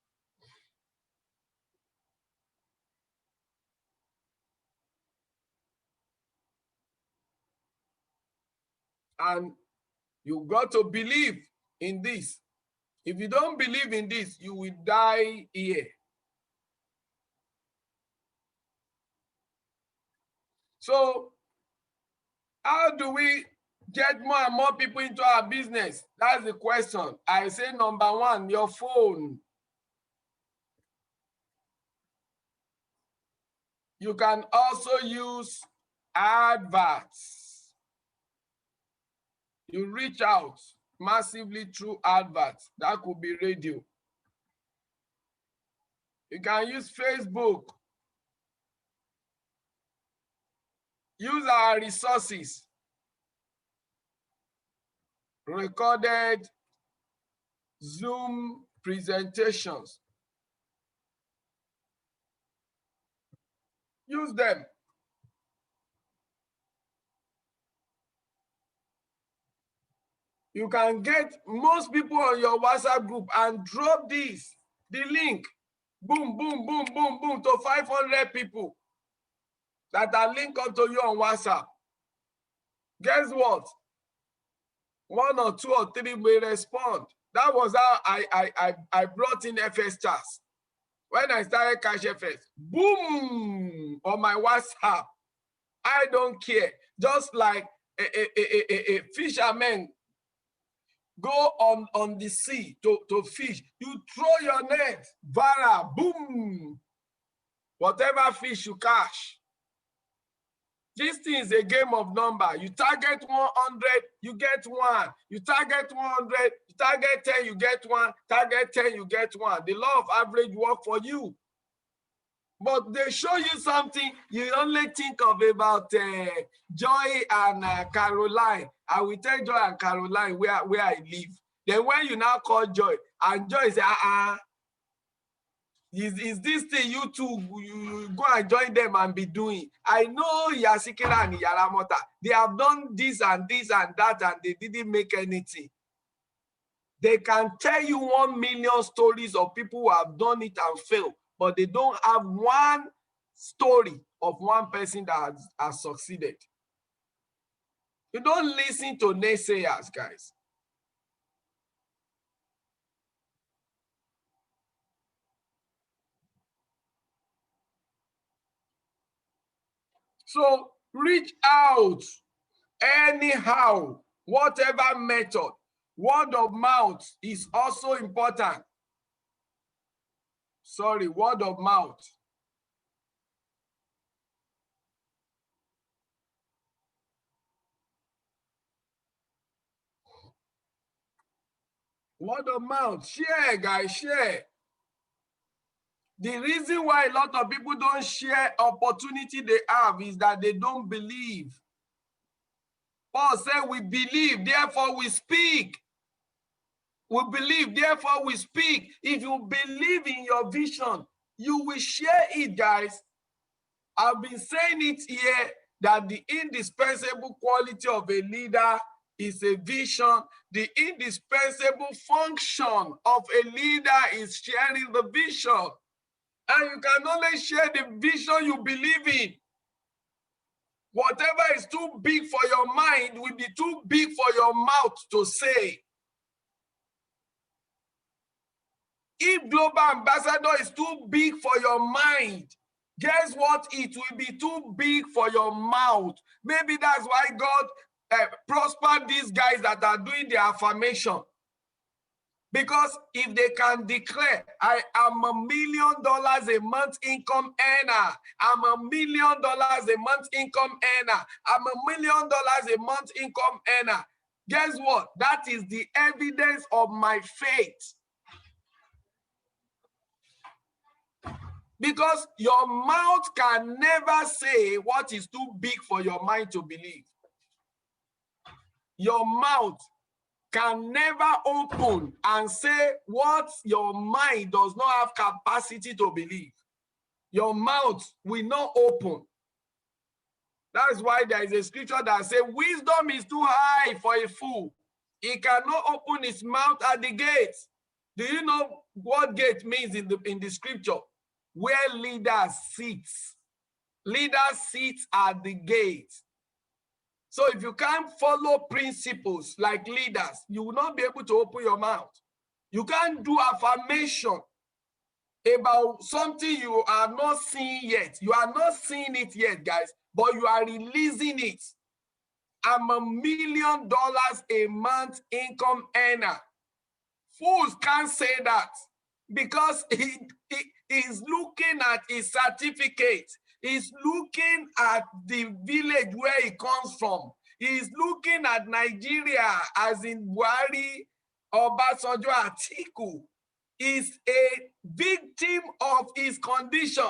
And you got to believe in this. If you don't believe in this, you will die here. So, how do we get more and more people into our business? That's the question. I say number one, your phone. You can also use adverts. You reach out massively through adverts. That could be radio. You can use Facebook. Use our resources. Recorded Zoom presentations. Use them. You can get most people on your WhatsApp group and drop the link. Boom, boom, boom, boom, boom, to 500 people that are linked onto you on WhatsApp. Guess what? 1 or 2 or 3 may respond. That was how I brought in FS Charts. When I started Cash FS, boom, on my WhatsApp. I don't care. Just like a fisherman go on the sea to fish. You throw your net, vara, boom. Whatever fish you catch. This thing is a game of number. You target 100, you get 1. You target 100, you target 10, you get 1. Target 10, you get 1. The law of average work for you. But they show you something, you only think of about Joy and Caroline. I will tell Joy and Caroline where I live. Then when you now call Joy, and Joy say, is this thing you two, you go and join them and be doing? I know Yasikira and Yaramota, they have done this and this and that, and they didn't make anything. They can tell you 1 million stories of people who have done it and failed, but they don't have one story of one person that has succeeded. You don't listen to naysayers, guys. So reach out anyhow, whatever method. Word of mouth is also important. Sorry, word of mouth. Word of mouth. Share, guys, share. The reason why a lot of people don't share opportunity they have is that they don't believe. Paul said, we believe, therefore we speak. We believe, therefore we speak. If you believe in your vision, you will share it, guys. I've been saying it here that the indispensable quality of a leader is a vision. The indispensable function of a leader is sharing the vision. And you can only share the vision you believe in. Whatever is too big for your mind will be too big for your mouth to say. If global ambassador is too big for your mind, guess what? It will be too big for your mouth. Maybe that's why God prospered these guys that are doing the affirmation. Because if they can declare, I am $1 million a month income earner, I'm $1 million a month income earner, I'm $1 million a month income earner, guess what? That is the evidence of my faith. Because your mouth can never say what is too big for your mind to believe. Your mouth can never open and say what your mind does not have capacity to believe. Your mouth will not open. That's why there is a scripture that says, wisdom is too high for a fool. He cannot open his mouth at the gate. Do you know what gate means in the scripture? Where leaders sit. Leaders sit at the gate. So if you can't follow principles like leaders, you will not be able to open your mouth. You can't do affirmation about something you are not seeing yet. You are not seeing it yet, guys, but you are releasing it. I'm $1 million a month income earner. Fools can't say that because he is looking at his certificate. He's looking at the village where he comes from. He's looking at Nigeria as in Buhari, Obasanjo, Atiku. Is a victim of his condition.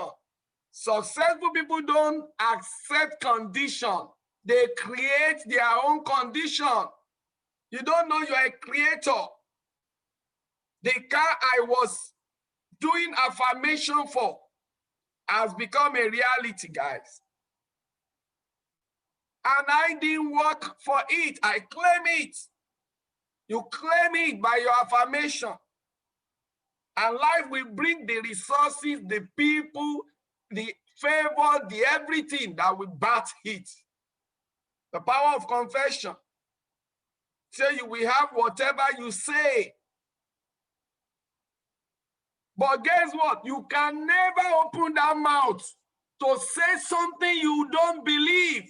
Successful people don't accept condition. They create their own condition. You don't know you're a creator. The car I was doing affirmation for has become a reality, guys. And I didn't work for it. I claim it. You claim it by your affirmation. And life will bring the resources, the people, the favor, the everything that will bat it. The power of confession. Say you will have whatever you say. But guess what? You can never open that mouth to say something you don't believe.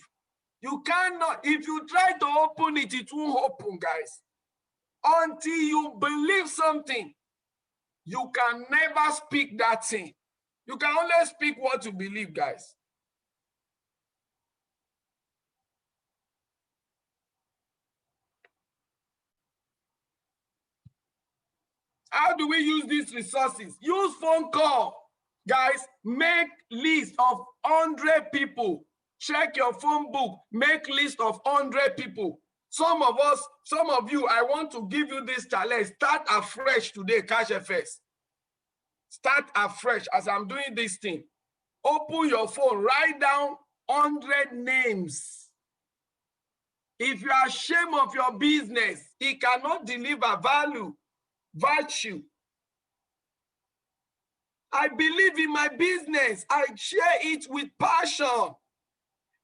You cannot. If you try to open it, it won't open, guys. Until you believe something, you can never speak that thing. You can only speak what you believe, guys. How do we use these resources? Use phone call. Guys, make list of 100 people. Check your phone book. Make list of 100 people. Some of you, I want to give you this challenge. Start afresh today, Cash FS. Start afresh as I'm doing this thing. Open your phone, write down 100 names. If you are ashamed of your business, it cannot deliver value, virtue. I believe in my business. I share it with passion.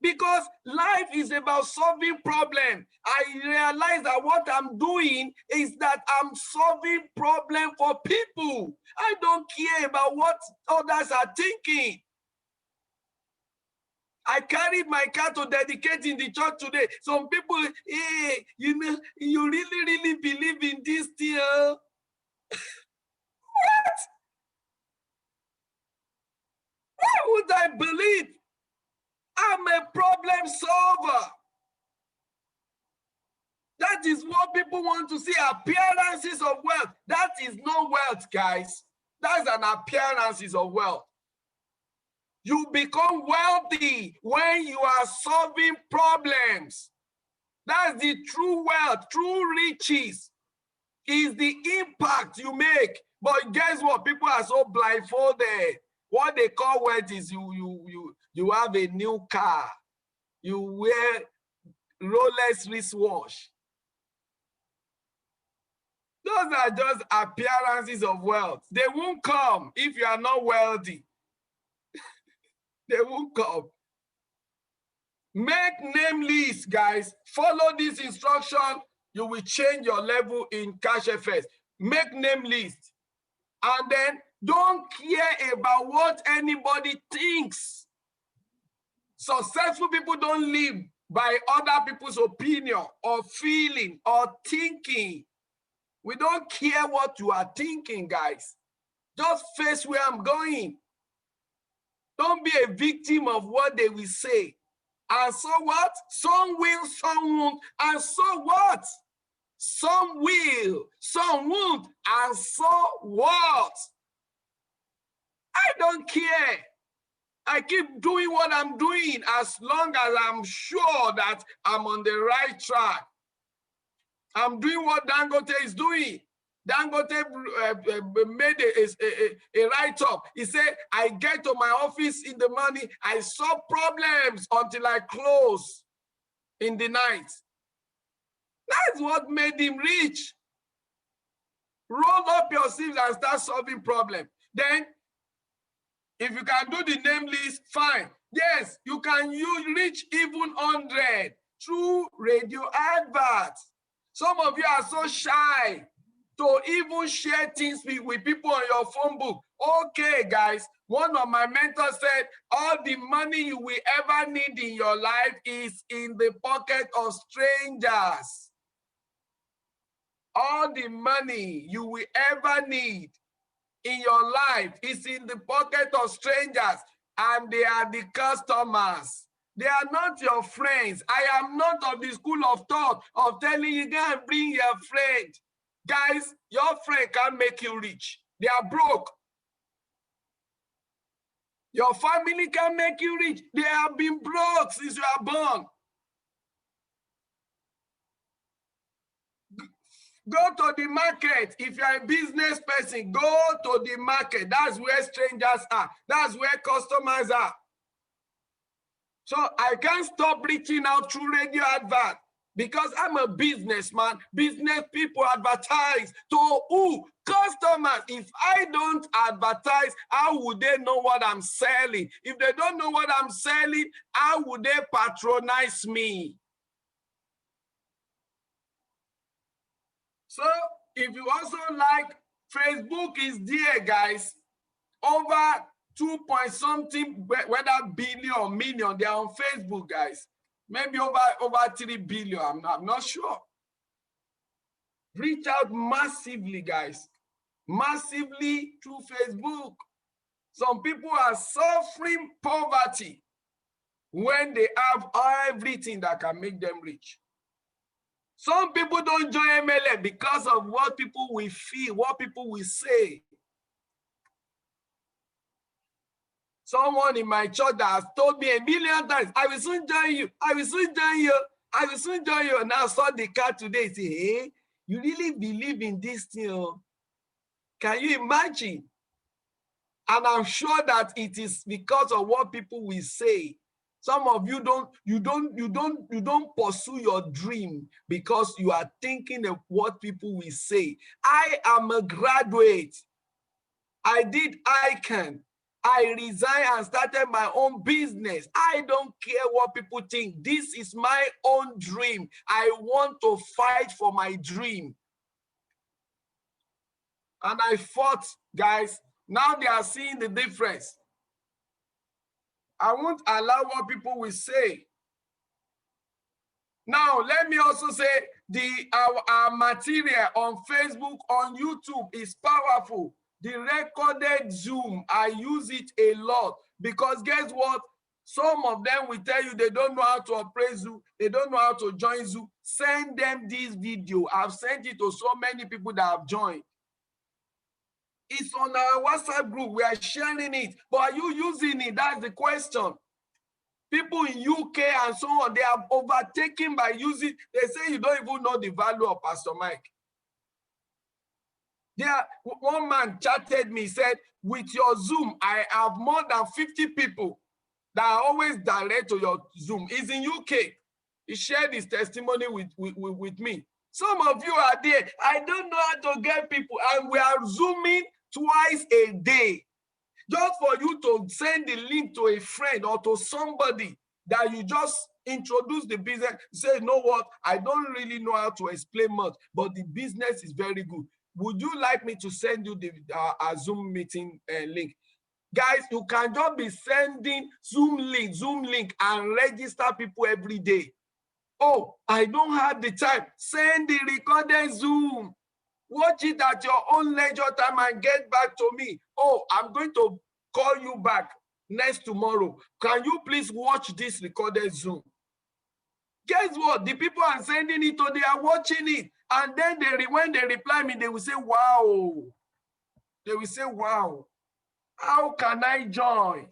Because life is about solving problems. I realize that what I'm doing is that I'm solving problems for people. I don't care about what others are thinking. I carried my car to dedicate in the church today. Some people, hey, you know, you really believe in this thing. What? Why would I believe? I'm a problem solver. That is what people want to see, appearances of wealth. That is not wealth, guys. That's an appearances of wealth. You become wealthy when you are solving problems. That's the true wealth, true riches is the impact you make. But guess what? People are so blindfolded. What they call wealth is you have a new car. You wear Rolex wristwatch. Those are just appearances of wealth. They won't come if you are not wealthy. They won't come. Make name lists, guys. Follow this instruction. You will change your level in Cash FS. Make name lists. And then don't care about what anybody thinks. Successful people don't live by other people's opinion or feeling or thinking. We don't care what you are thinking, guys. Just face where I'm going. Don't be a victim of what they will say. And so what? Some will, some won't. And so what? Some will, some won't. And so what? I don't care. I keep doing what I'm doing as long as I'm sure that I'm on the right track. I'm doing what Dangote is doing. Dangote made a write-up. He said, I get to my office in the morning, I saw problems until I close in the night. That's what made him rich. Roll up your sleeves and start solving problems. Then, if you can do the name list, fine. Yes, you can reach even 100 through radio adverts. Some of you are so shy to even share things with people on your phone book. Okay, guys, one of my mentors said, all the money you will ever need in your life is in the pocket of strangers. All the money you will ever need in your life is in the pocket of strangers, and they are the customers. They are not your friends. I am not of the school of thought of telling you, go and bring your friend. Guys, your friend can't make you rich. They are broke. Your family can make you rich. They have been broke since you are born. Go to the market. If you're a business person, go to the market. That's where strangers are. That's where customers are. So I can't stop reaching out through radio advert because I'm a businessman. Business people advertise to who? Customers. If I don't advertise, how would they know what I'm selling? If they don't know what I'm selling, how would they patronize me? So if you also like, Facebook is there, guys. Over 2 point something, whether billion or million, they are on Facebook, guys. Maybe over 3 billion, I'm not sure. Reach out massively, guys. Massively through Facebook. Some people are suffering poverty when they have everything that can make them rich. Some people don't join MLM because of what people will feel, what people will say. Someone in my church that has told me 1,000,000 times, I will soon join you, I will soon join you, I will soon join you. And I saw the card today, say, hey, you really believe in this thing? Can you imagine? And I'm sure that it is because of what people will say. Some of you don't pursue your dream because you are thinking of what people will say. I am a graduate. I did ICANN. I resigned and started my own business. I don't care what people think. This is my own dream. I want to fight for my dream. And I fought, guys. Now they are seeing the difference. I won't allow what people will say. Now, let me also say our material on Facebook, on YouTube is powerful. The recorded Zoom, I use it a lot because guess what? Some of them will tell you they don't know how to operate Zoom. They don't know how to join Zoom. Send them this video. I've sent it to so many people that have joined. It's on our WhatsApp group. We are sharing it. But are you using it? That's the question. People in UK and so on, they are overtaken by using. They say you don't even know the value of Pastor Mike. One man chatted me, said, with your Zoom, I have more than 50 people that are always direct to your Zoom. He's in UK. He shared his testimony with me. Some of you are there. I don't know how to get people. And we are Zooming twice a day. Just for you to send the link to a friend or to somebody that you just introduce the business, say, you know what, I don't really know how to explain much, but the business is very good. Would you like me to send you the Zoom meeting link? Guys, you can just be sending Zoom link and register people every day. Oh, I don't have the time. Send the recorded Zoom. Watch it at your own leisure time and get back to me. Oh, I'm going to call you back next tomorrow. Can you please watch this recorded Zoom? Guess what? The people I'm sending it to, they are watching it. And then when they reply me, they will say, wow. They will say, wow. How can I join?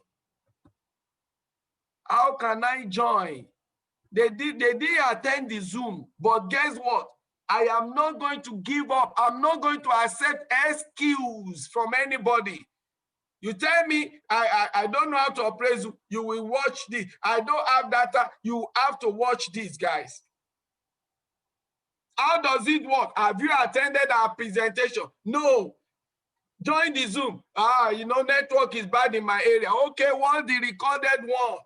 How can I join? They did attend the Zoom, but guess what? I am not going to give up. I'm not going to accept excuse from anybody. You tell me, I don't know how to appraise you. You will watch this. I don't have data. You have to watch this, guys. How does it work? Have you attended our presentation? No. Join the Zoom. Network is bad in my area. Okay, what's the recorded one?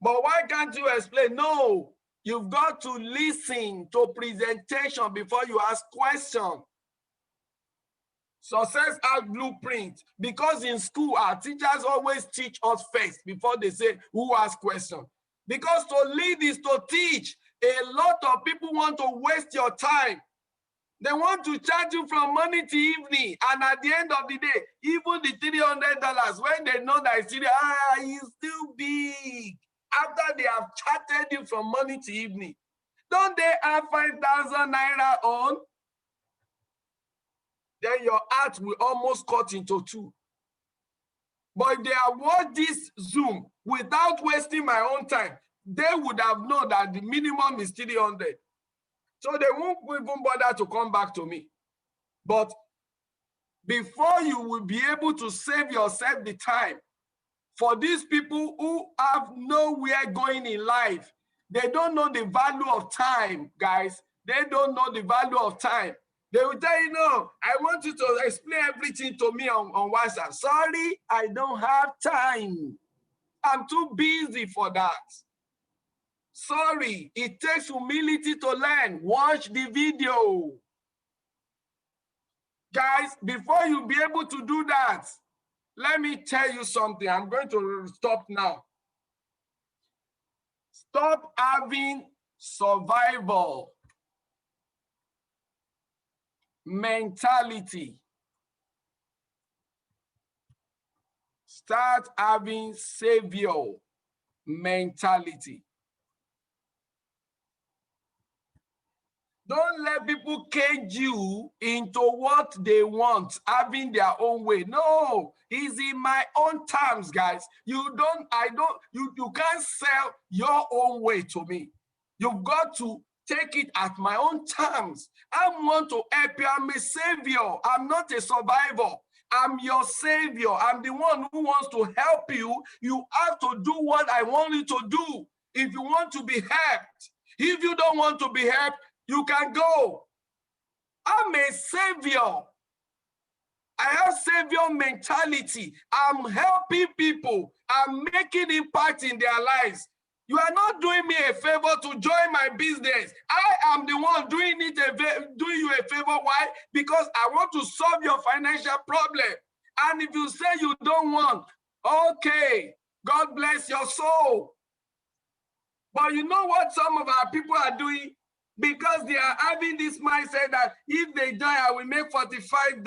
But why can't you explain? No. You've got to listen to presentation before you ask questions. Success has blueprint, because in school our teachers always teach us first before they say who asks question. Because to lead is to teach. A lot of people want to waste your time. They want to charge you from morning to evening, and at the end of the day, even the $300, when they know that it's still big. After they have charged you from morning to evening, don't they have 5,000 naira on? Then your heart will almost cut into two. But if they have watched this Zoom without wasting my own time, they would have known that the minimum is 300. So they won't even bother to come back to me. But before you will be able to save yourself the time, for these people who have nowhere going in life, they don't know the value of time, guys. They don't know the value of time. They will tell you, no, I want you to explain everything to me on WhatsApp. Sorry, I don't have time. I'm too busy for that. Sorry, it takes humility to learn. Watch the video. Guys, before you be able to do that, let me tell you something. I'm going to stop now. Stop having survival mentality. Start having savior mentality. Don't let people cage you into what they want, having their own way. No, it's in my own terms, guys. You can't sell your own way to me. You've got to take it at my own terms. I want to help you. I'm a savior. I'm not a survivor. I'm your savior. I'm the one who wants to help you. You have to do what I want you to do if you want to be helped. If you don't want to be helped, you can go. I'm a savior. I have savior mentality. I'm helping people. I'm making impact in their lives. You are not doing me a favor to join my business. I am the one doing you a favor. Why? Because I want to solve your financial problem. And if you say you don't want, okay, God bless your soul. But you know what some of our people are doing? Because they are having this mindset that if they die, I will make $45.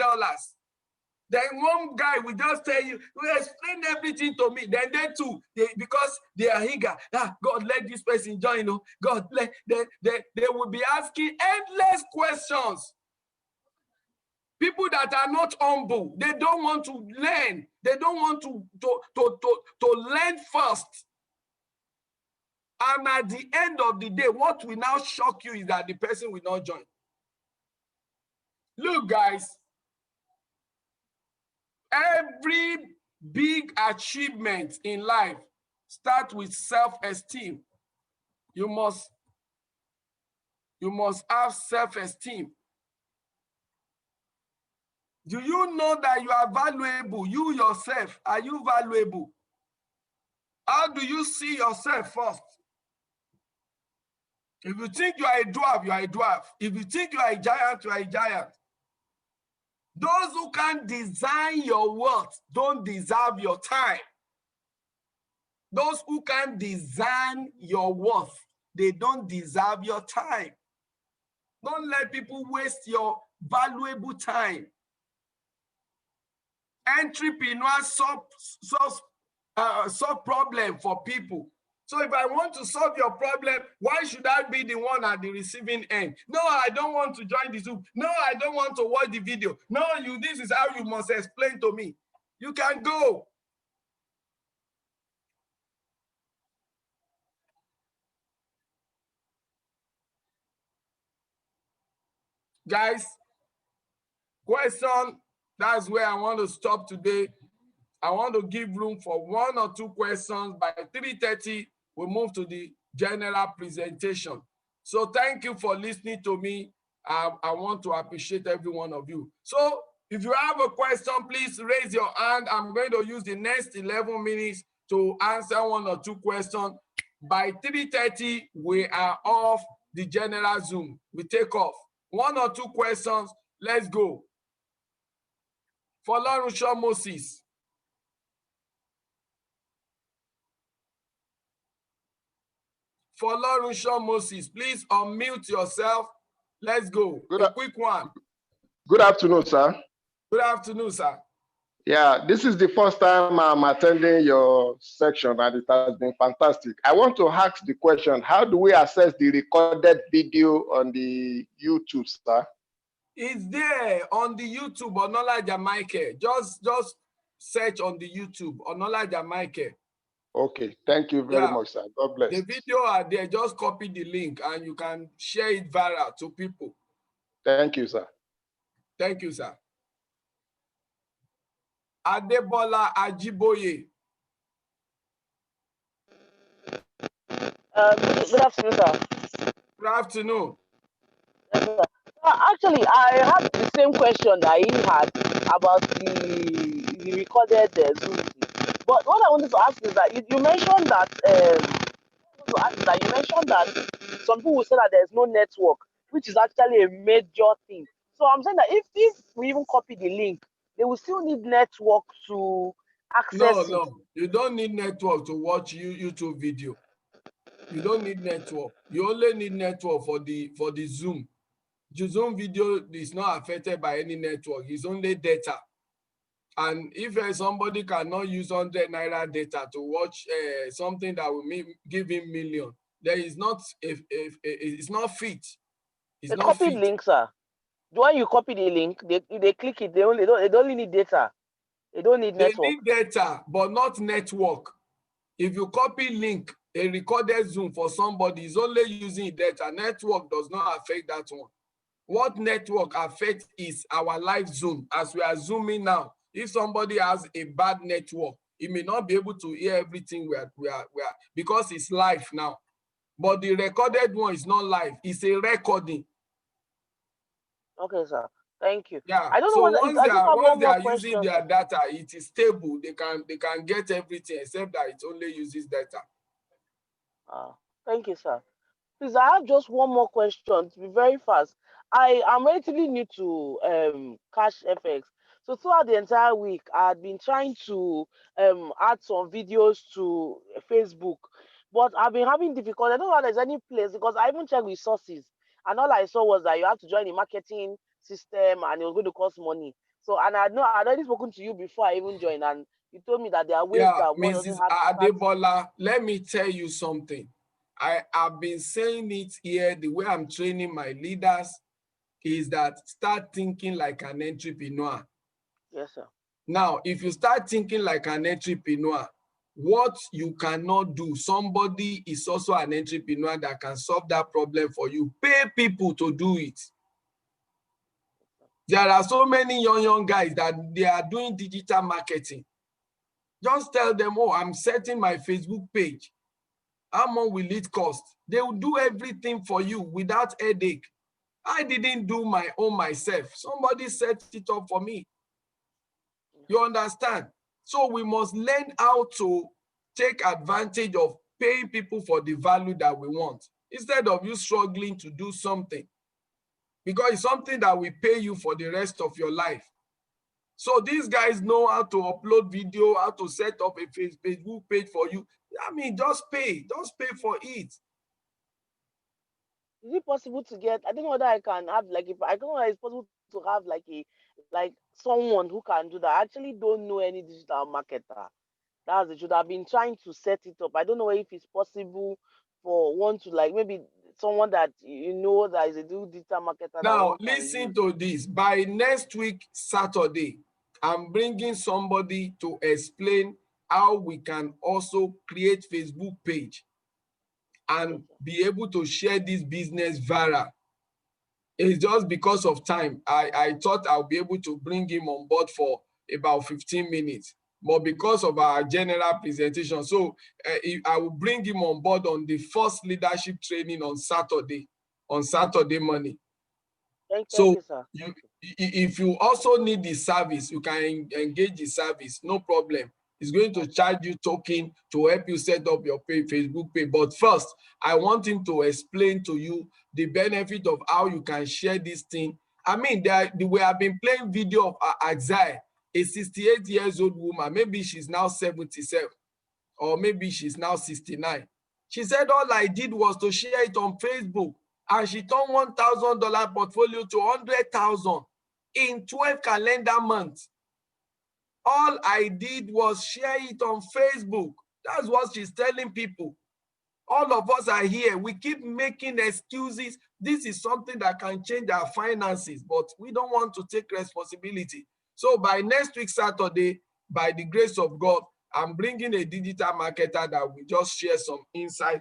Then one guy will just tell you, will explain everything to me. Then they too, because they are eager. God, let this person join. God, they will be asking endless questions. People that are not humble, they don't want to learn. They don't want to learn first. And at the end of the day, what will now shock you is that the person will not join. Look, guys, every big achievement in life starts with self-esteem. You must have self-esteem. Do you know that you are valuable? You yourself, are you valuable? How do you see yourself first? If you think you are a dwarf, you are a dwarf. If you think you are a giant, you are a giant. Those who can't design your worth don't deserve your time. Those who can't design your worth, they don't deserve your time. Don't let people waste your valuable time. Entrepreneurs solve problem for people. So if I want to solve your problem, why should I be the one at the receiving end? No, I don't want to join the Zoom. No, I don't want to watch the video. No, this is how you must explain to me. You can go. Guys, question, that's where I want to stop today. I want to give room for 1 or 2 questions. By 3:30, we'll move to the general presentation. So thank you for listening to me. I want to appreciate every one of you. So if you have a question, please raise your hand. I'm going to use the next 11 minutes to answer 1 or 2 questions. By 3:30, we are off the general Zoom. We take off. 1 or 2 questions. Let's go. Fọlọ́runṣọ́ Moses. Fọlọ́runṣọ́ Moses, please unmute yourself. Let's go. A quick one. Good afternoon, sir. Good afternoon, sir. Yeah, this is the first time I'm attending your section and it has been fantastic. I want to ask the question, how do we access the recorded video on the YouTube, sir? It's there on the YouTube, Onolaja Michael. Just search on the YouTube, Onolaja Michael. Okay, thank you very much, sir. God bless. The video are there. Just copy the link and you can share it viral to people. Thank you, sir. Thank you, sir. Adebola Ajiboye. Good afternoon, sir. Good afternoon. Yes, sir. Actually, I had the same question that he had about the recorded Zoom meeting. But what I wanted to ask is that you mentioned that some people will say that there's no network, which is actually a major thing. So I'm saying that if we even copy the link, they will still need network to access it. No, you don't need network to watch YouTube video. You don't need network. You only need network for the Zoom. The Zoom video is not affected by any network. It's only data. And if somebody cannot use 100 naira data to watch something that will give him million, there is not it's not fit. It's not copied fit. Link, sir. When you copy the link, they click it. They only need data. They don't need network. They need data, but not network. If you copy link, a recorded Zoom for somebody is only using data. Network does not affect that one. What network affects is our live Zoom. As we are zooming now, if somebody has a bad network, he may not be able to hear everything we are because it's live now. But the recorded one is not live. It's a recording. Okay, sir. Thank you. Yeah. I don't so know once they are using their data, it is stable. They can get everything except that it only uses data. Thank you, sir. Please, I have just one more question to be very fast. I am relatively new to Cash FX. So throughout the entire week, I had been trying to add some videos to Facebook, but I've been having difficulty. I don't know if there's any place because I even checked resources, and all I saw was that you have to join the marketing system and it was going to cost money. So, and I'd already spoken to you before I even joined, and you told me that there are ways that one doesn't Mrs. have to Adebola, let me tell you something. I have been saying it here, the way I'm training my leaders is that start thinking like an entrepreneur. Yes, sir. Now, if you start thinking like an entrepreneur, what you cannot do, somebody is also an entrepreneur that can solve that problem for you. Pay people to do it. There are so many young guys that they are doing digital marketing. Just tell them, oh, I'm setting my Facebook page. How much will it cost? They will do everything for you without headache. I didn't do my own myself. Somebody set it up for me. You understand? So we must learn how to take advantage of paying people for the value that we want, instead of you struggling to do something. Because it's something that will pay you for the rest of your life. So these guys know how to upload video, how to set up a Facebook page for you. I mean, just pay for it. Is it possible to get? I don't know whether I can have I don't know whether it's possible to have someone who can do that. I actually don't know any digital marketer. That's the truth. I've been trying to set it up. I don't know if it's possible for one to maybe someone that that is a digital marketer. Now listen to this. By next week Saturday, I'm bringing somebody to explain how we can also create Facebook page and be able to share this business viral. It's just because of time. I thought I'll be able to bring him on board for about 15 minutes. But because of our general presentation, so I will bring him on board on the first leadership training on Saturday morning. Thank So you, sir. if you also need the service, you can engage the service, no problem. It's going to charge you token to help you set up your Facebook page. But first, I want him to explain to you the benefit of how you can share this thing. I mean, we have been playing video of Azai, a 68 years old woman. Maybe she's now 77, or maybe she's now 69. She said all I did was to share it on Facebook, and she turned $1,000 portfolio to 100,000 in 12 calendar months. All I did was share it on Facebook. That's what she's telling people. All of us are here. We keep making excuses. This is something that can change our finances, but we don't want to take responsibility. So by next week, Saturday, by the grace of God, I'm bringing a digital marketer that will just share some insight.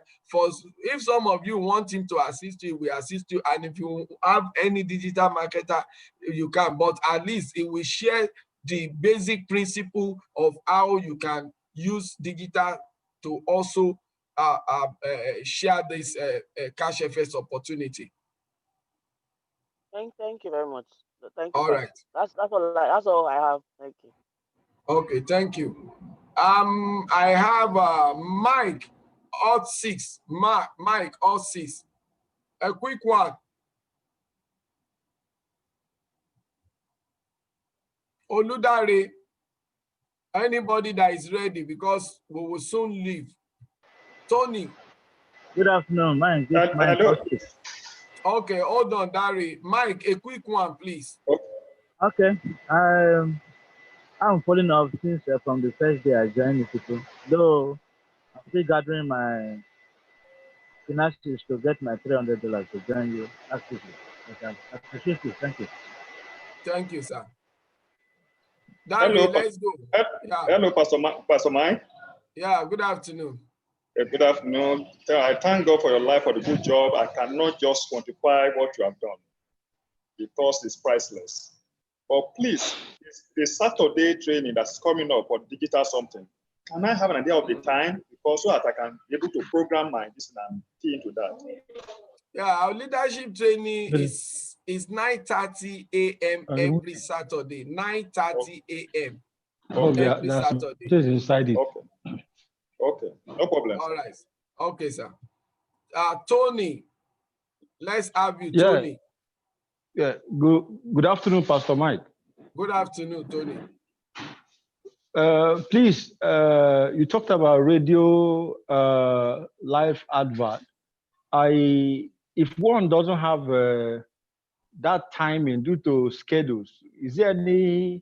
If some of you want him to assist you, we assist you. And if you have any digital marketer, you can. But at least it will share the basic principle of how you can use digital to also share this Cash FS opportunity. Thank you very much. Thank you. All sir. right. That's all I have. Thank you. Okay, thank you. I have Mike Alt 6. Mike Alt 6. A quick one. Oludare, anybody that is ready, because we will soon leave. Tony. Good afternoon, Mike. This Mike. Okay, hold on, Dari. Mike, a quick one, please. Okay. I'm following up since from the first day I joined the people. Though I'm still gathering my finances to get my $300 to join you actively. I appreciate you. Thank you. Thank you, sir. Dari, let's go. Hello, Pastor Mike. Yeah, good afternoon. Good afternoon. I thank God for your life, for the good job. I cannot just quantify what you have done because it's priceless. But please, the Saturday training that's coming up for digital something, can I have an idea of the time? Because so that I can be able to program my business and key into that. Yeah, our leadership training is 9:30 a.m. every Saturday. 9:30 a.m. every Saturday. It is inside it. Okay, no problem. All right. Okay, sir. Tony, let's have you, Tony. Yeah. Good afternoon, Pastor Mike. Good afternoon, Tony. Please, you talked about radio live advert. If one doesn't have that timing due to schedules, is there any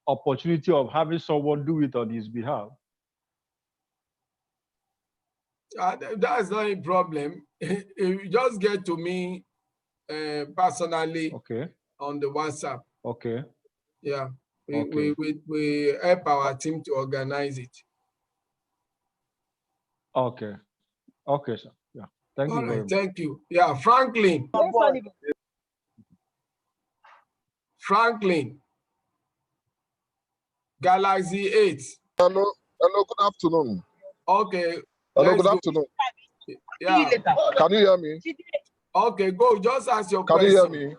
opportunity of having someone do it on his behalf? That's not a problem. You just get to me personally on the WhatsApp. Okay. Yeah. We help our team to organize it. Okay. Okay, sir. Yeah. Thank you very much. Thank you. Yeah, Franklin. Franklin. Galaxy 8. Hello, good afternoon. Okay. Hello, good afternoon. Yeah. Can you hear me? Okay, go. Just ask your question. Can you hear me?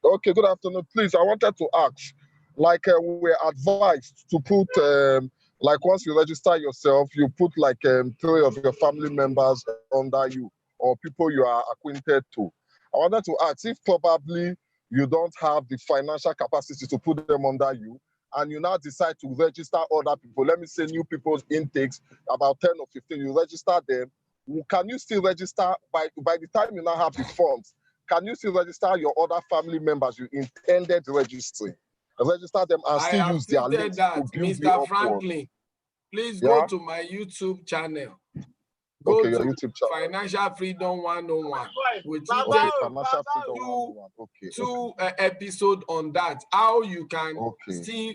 Okay, good afternoon. Please, I wanted to ask, like we're advised to put, like once you register yourself, you put like 3 of your family members under you or people you are acquainted to. I wanted to ask if probably you don't have the financial capacity to put them under you, and you now decide to register other people, let me say new people's intakes, about 10 or 15, you register them. Can you still register, by the time you now have the funds, can you still register your other family members you intended registering? Register them and still use their links to build Mr. Franklin, please go to my YouTube channel. Go to YouTube channel. Financial Freedom 101. We did two episodes on that. How you can still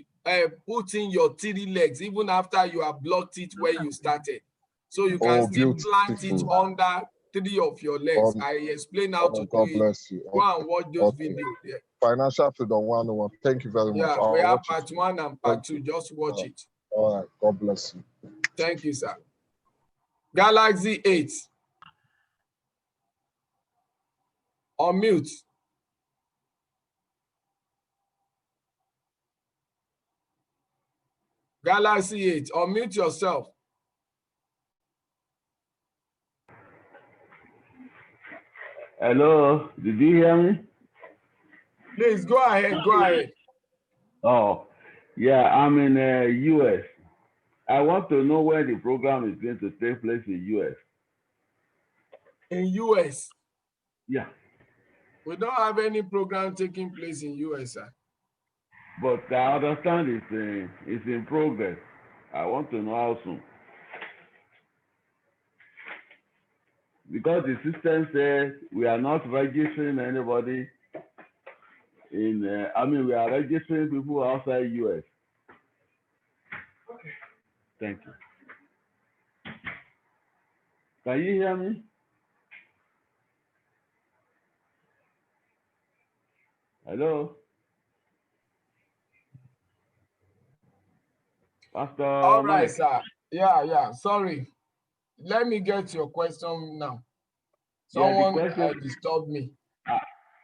put in your 3 legs even after you have blocked it where you started. So you can still plant it under 3 of your legs. I explain how to do God it. bless you. Go and watch those videos. Yeah. Financial Freedom 101. Thank you very much. Yeah, I'll we have watch part it. 1 and part 2. Just watch it. All right. God bless you. Thank you, sir. Galaxy 8. On mute. Galaxy 8. Unmute yourself. Hello, did you hear me? Please go ahead. Go ahead. Oh, yeah, I'm in US. I want to know when the program is going to take place in US. In US? Yeah. We don't have any program taking place in US, sir. But I understand it's in progress. I want to know how soon. Because the system says we are not registering anybody in, we are registering people outside US. Okay. Thank you. Can you hear me? Hello? Pastor All right, Mike. sir. Yeah. Sorry. Let me get your question now. Someone disturbed me.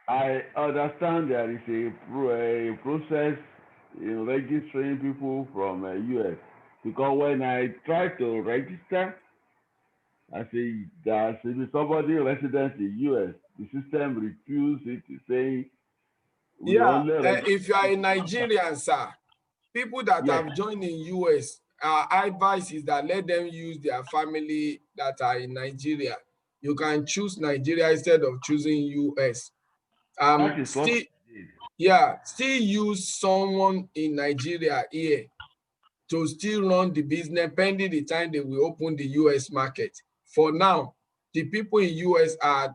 I understand there is a process in registering people from US, because when I try to register, I say there should be somebody resident in US. The system refused it, saying we only if you are a Nigerian, sir, people that have joined in US, our advice is that let them use their family that are in Nigeria. You can choose Nigeria instead of choosing US. Still use someone in Nigeria here to still run the business pending the time they will open the US market. For now, the people in US are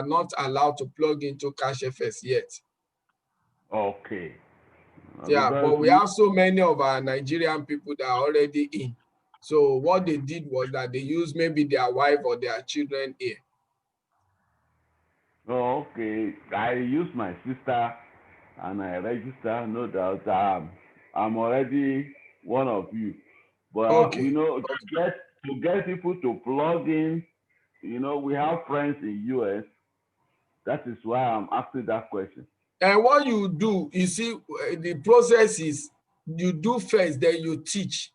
not allowed to plug into CashFS yet. Okay. Yeah, but we have so many of our Nigerian people that are already in. So what they did was that they used maybe their wife or their children here. Oh, okay. I use my sister and I register. No doubt, I'm already one of you. But to get people to plug in, we have friends in US. That is why I'm asking that question. And what you do, you see, the process is you do first, then you teach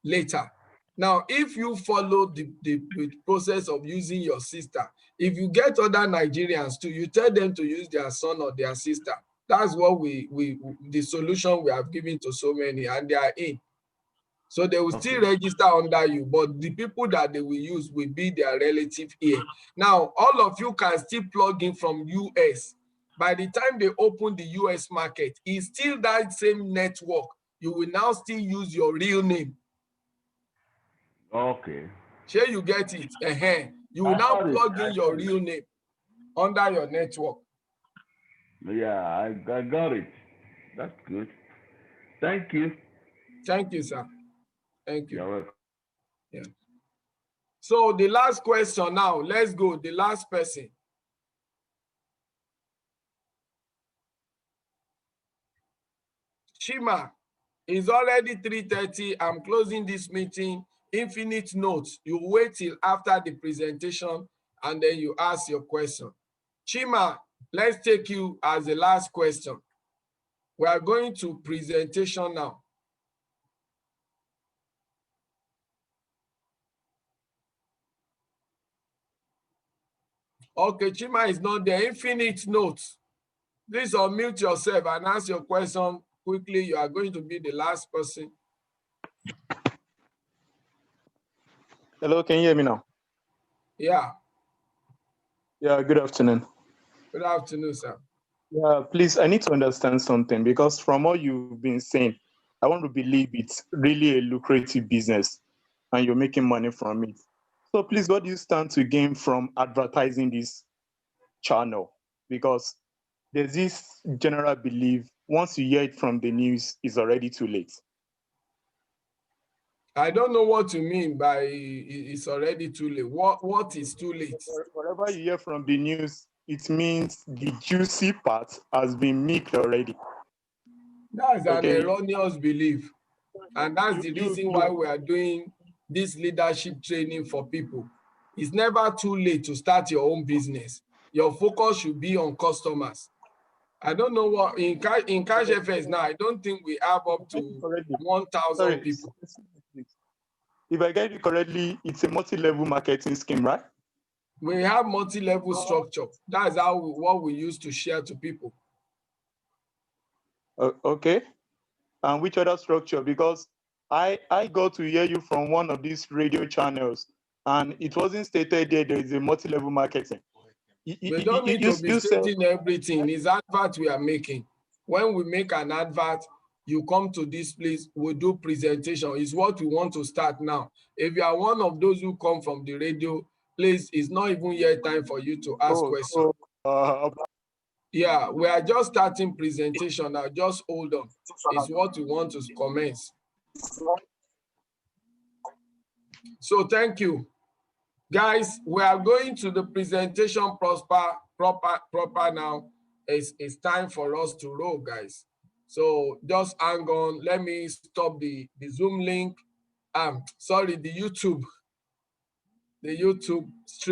later. Now, if you follow the process of using your sister, if you get other Nigerians too, you tell them to use their son or their sister. That's what the solution we have given to so many, and they are in. So they will still register under you, but the people that they will use will be their relative here. Now, all of you can still plug in from US. By the time they open the US market, it's still that same network. You will now still use your real name. Okay. Sure, you get it. You will now plug in your real name under your network. Yeah, I got it. That's good. Thank you. Thank you, sir. Thank you. You're welcome. Yeah. So the last question now, let's go. The last person. Shima, it's already 3:30. I'm closing this meeting. Infinite notes. You wait till after the presentation and then you ask your question. Chima, let's take you as the last question. We are going to presentation now. Okay, Chima is not there. Infinite notes. Please unmute yourself and ask your question quickly. You are going to be the last person. Hello, can you hear me now? Yeah. Yeah, good afternoon. Good afternoon, sir. Yeah, please, I need to understand something, because from what you've been saying, I want to believe it's really a lucrative business and you're making money from it. So please, what do you stand to gain from advertising this channel? Because there's this general belief, once you hear it from the news, it's already too late. I don't know what you mean by it's already too late. What is too late? Whatever you hear from the news, it means the juicy part has been milked already. That's an Okay. erroneous belief. And that's the reason why you- we are doing this leadership training for people. It's never too late to start your own business. Your focus should be on customers. I don't know what in Cash FS now, I don't think we have up to 1,000 Sorry, people. if I get it correctly, it's a multi-level marketing scheme, right? We have multi-level structure. That's what we use to share to people. Okay. And which other structure? Because I got to hear you from one of these radio channels, and it wasn't stated there is a multi-level marketing. We don't need to be stating everything. It's advert we are making. When we make an advert, you come to this place, we do presentation. It's what we want to start now. If you are one of those who come from the radio, please, it's not even yet time for you to ask questions. Yeah, we are just starting presentation now. Just hold on. It's what we want to commence. So thank you. Guys, we are going to the presentation proper now. It's time for us to roll, guys. So just hang on. Let me stop the Zoom link. Sorry, the YouTube stream.